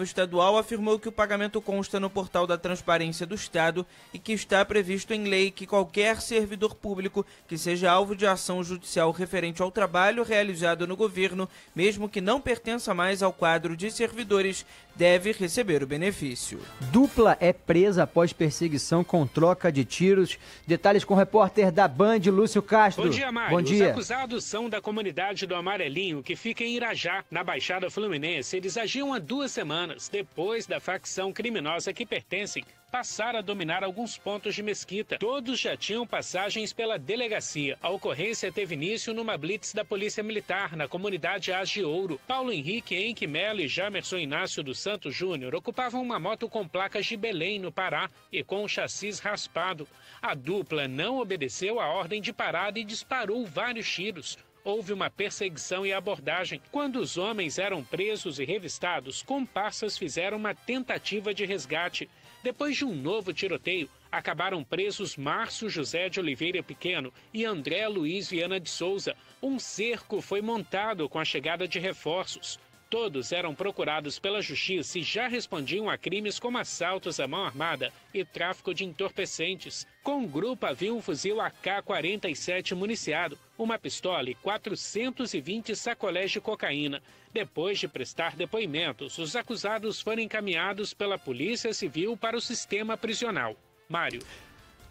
Estadual afirmou que o pagamento consta no portal da Transparência do Estado e que está previsto em lei que qualquer servidor público que seja alvo de ação judicial referente ao trabalho realizado no governo, mesmo que não pertença mais ao quadro de servidores, deve receber o benefício. Dupla é presa após perseguição com troca de tiros. Detalhes com o repórter da Band, Lúcio Castro. Bom dia, Mário. Bom dia. Os acusados são da comunidade do Amarelinho, que fica em Irajá, na Baixada Fluminense. Eles agiam há 2 semanas, depois da facção criminosa que pertencem passar a dominar alguns pontos de Mesquita. Todos já tinham passagens pela delegacia. A ocorrência teve início numa blitz da Polícia Militar, na comunidade Agiouro. Paulo Henrique Henque Melo e Jamerson Inácio dos Santos Júnior ocupavam uma moto com placas de Belém, no Pará, e com o chassis raspado. A dupla não obedeceu à ordem de parada e disparou vários tiros. Houve uma perseguição e abordagem. Quando os homens eram presos e revistados, comparsas fizeram uma tentativa de resgate. Depois de um novo tiroteio, acabaram presos Márcio José de Oliveira Pequeno e André Luiz Viana de Souza. Um cerco foi montado com a chegada de reforços. Todos eram procurados pela justiça e já respondiam a crimes como assaltos à mão armada e tráfico de entorpecentes. Com o grupo havia um fuzil AK-47 municiado, uma pistola e 420 sacolés de cocaína. Depois de prestar depoimentos, os acusados foram encaminhados pela Polícia Civil para o sistema prisional. Mário.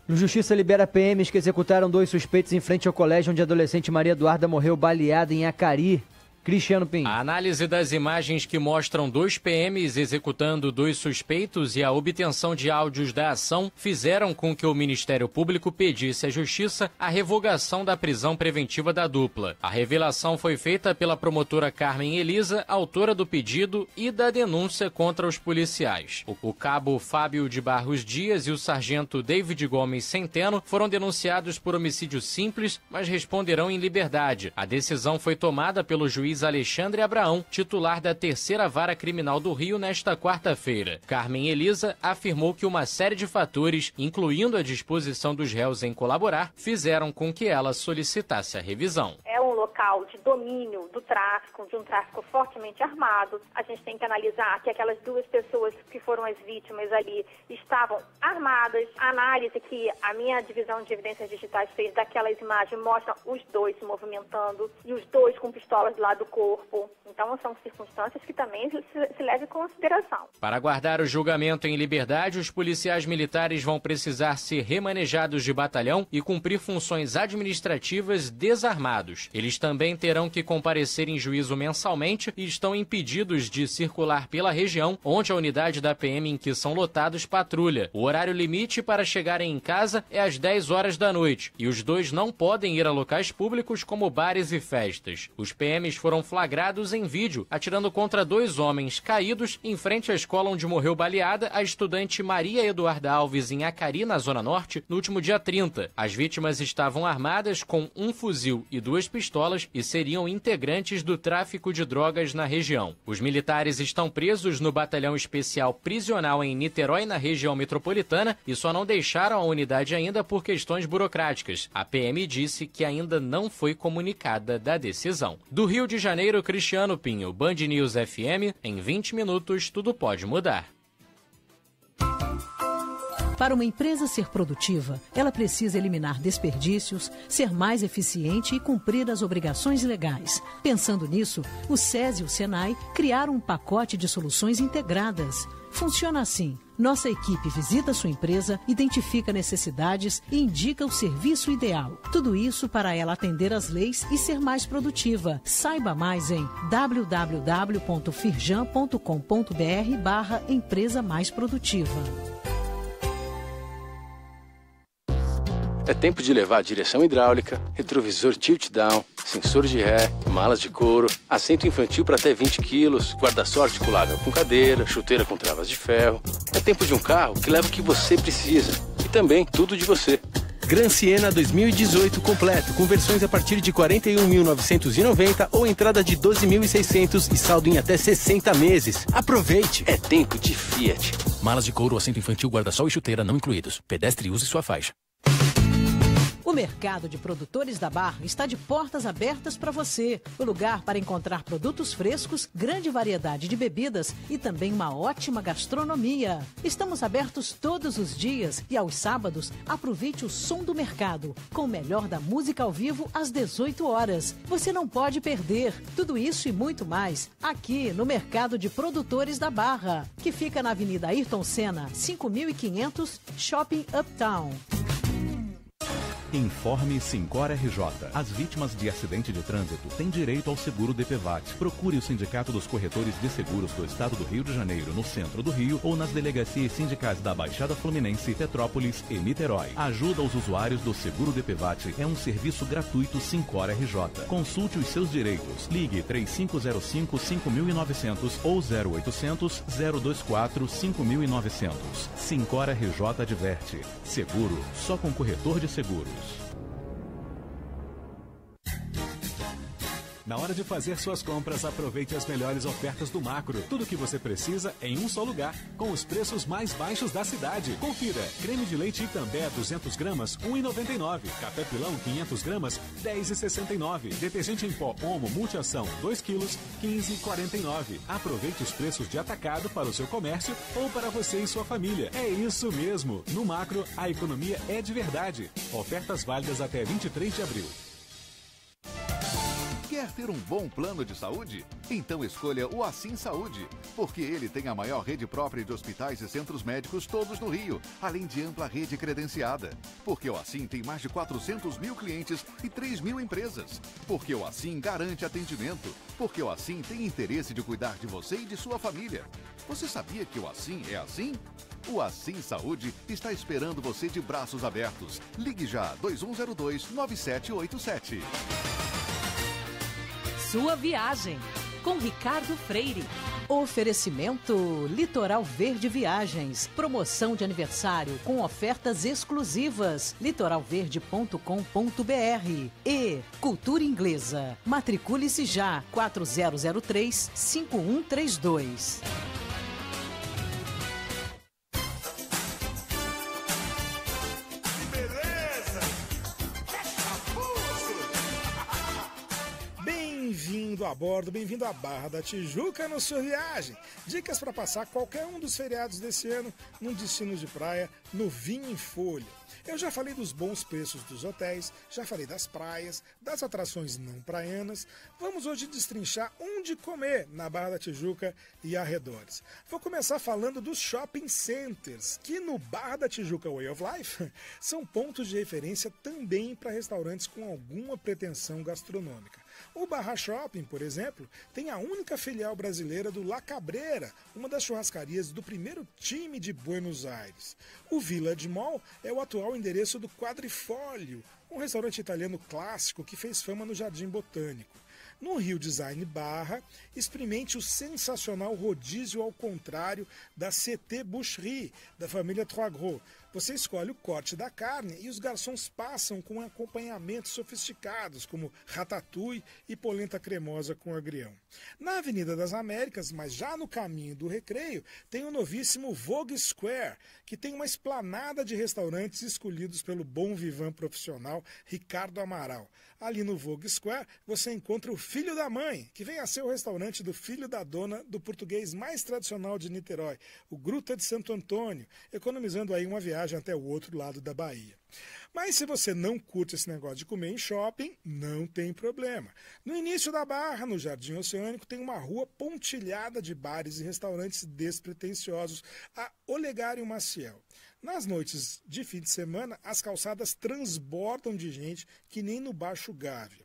Justiça libera PMs que executaram 2 suspeitos em frente ao colégio onde a adolescente Maria Eduarda morreu baleada em Acari. Cristiano Pinho. A análise das imagens que mostram 2 PMs executando 2 suspeitos e a obtenção de áudios da ação fizeram com que o Ministério Público pedisse à Justiça a revogação da prisão preventiva da dupla. A revelação foi feita pela promotora Carmen Elisa, autora do pedido e da denúncia contra os policiais. O cabo Fábio de Barros Dias e o sargento David Gomes Centeno foram denunciados por homicídio simples, mas responderão em liberdade. A decisão foi tomada pelo juiz Alexandre Abraão, titular da 3ª Vara Criminal do Rio, nesta quarta-feira. Carmen Elisa afirmou que uma série de fatores, incluindo a disposição dos réus em colaborar, fizeram com que ela solicitasse a revisão. É um local de domínio do tráfico, de um tráfico fortemente armado. A gente tem que analisar que aquelas 2 pessoas que foram as vítimas ali estavam armadas. A análise que a minha divisão de evidências digitais fez daquelas imagens mostra os 2 se movimentando e os 2 com pistolas do lado do corpo. Então são circunstâncias que também se leva em consideração. Para aguardar o julgamento em liberdade, os policiais militares vão precisar ser remanejados de batalhão e cumprir funções administrativas desarmados. Eles também terão que comparecer em juízo mensalmente e estão impedidos de circular pela região onde a unidade da PM em que são lotados patrulha. O horário limite para chegarem em casa é às 10 horas da noite e os 2 não podem ir a locais públicos como bares e festas. Os PMs foram flagrados em vídeo, atirando contra 2 homens caídos em frente à escola onde morreu baleada a estudante Maria Eduarda Alves em Acari, na Zona Norte, no último dia 30. As vítimas estavam armadas com um fuzil e 2 pistolas e seriam integrantes do tráfico de drogas na região. Os militares estão presos no Batalhão Especial Prisional em Niterói, na região metropolitana, e só não deixaram a unidade ainda por questões burocráticas. A PM disse que ainda não foi comunicada da decisão. Do Rio de Janeiro, Cristiano Pinho, Band News FM. Em 20 minutos, tudo pode mudar. Para uma empresa ser produtiva, ela precisa eliminar desperdícios, ser mais eficiente e cumprir as obrigações legais. Pensando nisso, o SESI e o SENAI criaram um pacote de soluções integradas. Funciona assim. Nossa equipe visita sua empresa, identifica necessidades e indica o serviço ideal. Tudo isso para ela atender às leis e ser mais produtiva. Saiba mais em www.firjan.com.br/empresa mais produtiva. É tempo de levar direção hidráulica, retrovisor tilt-down, sensor de ré, malas de couro, assento infantil para até 20 quilos, guarda-sol articulável com cadeira, chuteira com travas de ferro. É tempo de um carro que leva o que você precisa e também tudo de você. Gran Siena 2018 completo, com versões a partir de 41.990 ou entrada de 12.600 e saldo em até 60 meses. Aproveite! É tempo de Fiat. Malas de couro, assento infantil, guarda-sol e chuteira não incluídos. Pedestre use sua faixa. O mercado de produtores da Barra está de portas abertas para você. O lugar para encontrar produtos frescos, grande variedade de bebidas e também uma ótima gastronomia. Estamos abertos todos os dias e aos sábados aproveite o som do mercado, com o melhor da música ao vivo às 18 horas. Você não pode perder tudo isso e muito mais aqui no Mercado de Produtores da Barra, que fica na Avenida Ayrton Senna, 5.500, Shopping Uptown. Informe Sincor RJ. As vítimas de acidente de trânsito têm direito ao seguro DPVAT. Procure o Sindicato dos Corretores de Seguros do Estado do Rio de Janeiro, no centro do Rio, ou nas delegacias sindicais da Baixada Fluminense, Petrópolis e Niterói. Ajuda aos usuários do seguro DPVAT é um serviço gratuito Sincor RJ. Consulte os seus direitos. Ligue 3505-5900 ou 0800-024-5900. Sincor RJ adverte. Seguro só com corretor de seguros. Na hora de fazer suas compras, aproveite as melhores ofertas do Macro. Tudo o que você precisa em um só lugar, com os preços mais baixos da cidade. Confira. Creme de leite Itambé 200 gramas, R$ 1,99. Café Pilão 500 gramas, R$ 10,69. Detergente em pó Omo Multiação 2 quilos, R$ 15,49. Aproveite os preços de atacado para o seu comércio ou para você e sua família. É isso mesmo. No Macro, a economia é de verdade. Ofertas válidas até 23 de abril. Quer ter um bom plano de saúde? Então escolha o Assim Saúde, porque ele tem a maior rede própria de hospitais e centros médicos todos no Rio, além de ampla rede credenciada. Porque o Assim tem mais de 400 mil clientes e 3 mil empresas. Porque o Assim garante atendimento. Porque o Assim tem interesse de cuidar de você e de sua família. Você sabia que o Assim é assim? O Assim Saúde está esperando você de braços abertos. Ligue já 2102-9787. Sua viagem, com Ricardo Freire. Oferecimento Litoral Verde Viagens. Promoção de aniversário com ofertas exclusivas. litoralverde.com.br. E Cultura Inglesa. Matricule-se já. 4003-5132. Bem-vindo a bordo, bem-vindo à Barra da Tijuca no sua viagem. Dicas para passar qualquer um dos feriados desse ano num destino de praia novinho em folha. Eu já falei dos bons preços dos hotéis, já falei das praias, das atrações não praianas. Vamos hoje destrinchar onde comer na Barra da Tijuca e arredores. Vou começar falando dos shopping centers, que no Barra da Tijuca Way of Life são pontos de referência também para restaurantes com alguma pretensão gastronômica. O Barra Shopping, por exemplo, tem a única filial brasileira do La Cabreira, uma das churrascarias do primeiro time de Buenos Aires. O Village Mall é o atual endereço do Quadrifólio, um restaurante italiano clássico que fez fama no Jardim Botânico. No Rio Design Barra, experimente o sensacional rodízio ao contrário da CT Boucherie, da família Trois Gros. Você escolhe o corte da carne e os garçons passam com acompanhamentos sofisticados, como ratatouille e polenta cremosa com agrião. Na Avenida das Américas, mas já no caminho do Recreio, tem o novíssimo Vogue Square, que tem uma esplanada de restaurantes escolhidos pelo bom vivant profissional Ricardo Amaral. Ali no Vogue Square, você encontra o Filho da Mãe, que vem a ser o restaurante do filho da dona do português mais tradicional de Niterói, o Gruta de Santo Antônio, economizando aí uma viagem até o outro lado da Bahia. Mas se você não curte esse negócio de comer em shopping, não tem problema. No início da Barra, no Jardim Oceânico, tem uma rua pontilhada de bares e restaurantes despretensiosos, a Olegário Maciel. Nas noites de fim de semana, as calçadas transbordam de gente que nem no Baixo Gávea.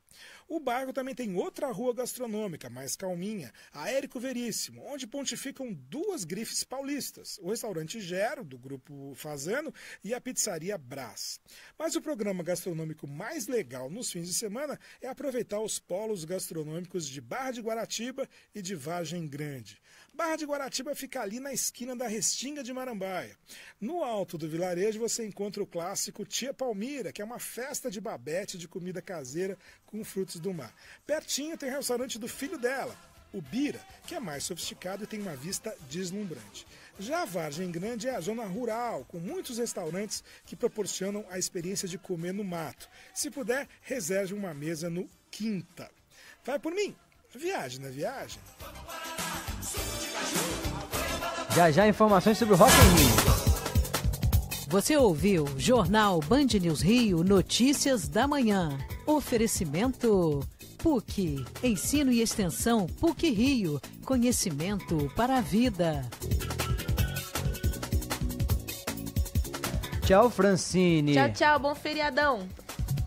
O bairro também tem outra rua gastronômica, mais calminha, a Érico Veríssimo, onde pontificam duas grifes paulistas, o restaurante Gero, do Grupo Fazano, e a pizzaria Brás. Mas o programa gastronômico mais legal nos fins de semana é aproveitar os polos gastronômicos de Barra de Guaratiba e de Vargem Grande. Barra de Guaratiba fica ali na esquina da Restinga de Marambaia. No alto do vilarejo você encontra o clássico Tia Palmira, que é uma festa de babete de comida caseira com frutos do mar. Pertinho tem o restaurante do filho dela, o Bira, que é mais sofisticado e tem uma vista deslumbrante. Já a Vargem Grande é a zona rural, com muitos restaurantes que proporcionam a experiência de comer no mato. Se puder, reserve uma mesa no Quinta. Vai por mim, viagem na viagem. Já informações sobre o Rock in Rio. Você ouviu Jornal Band News Rio, Notícias da Manhã. Oferecimento PUC, Ensino e Extensão PUC Rio, conhecimento para a vida. Tchau, Francine. Tchau, tchau, bom feriadão.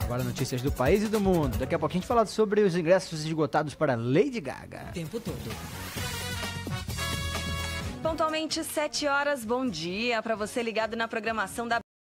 Agora notícias do país e do mundo. Daqui a pouquinho a gente fala sobre os ingressos esgotados para Lady Gaga. O tempo todo. Pontualmente 7 horas, bom dia para você ligado na programação da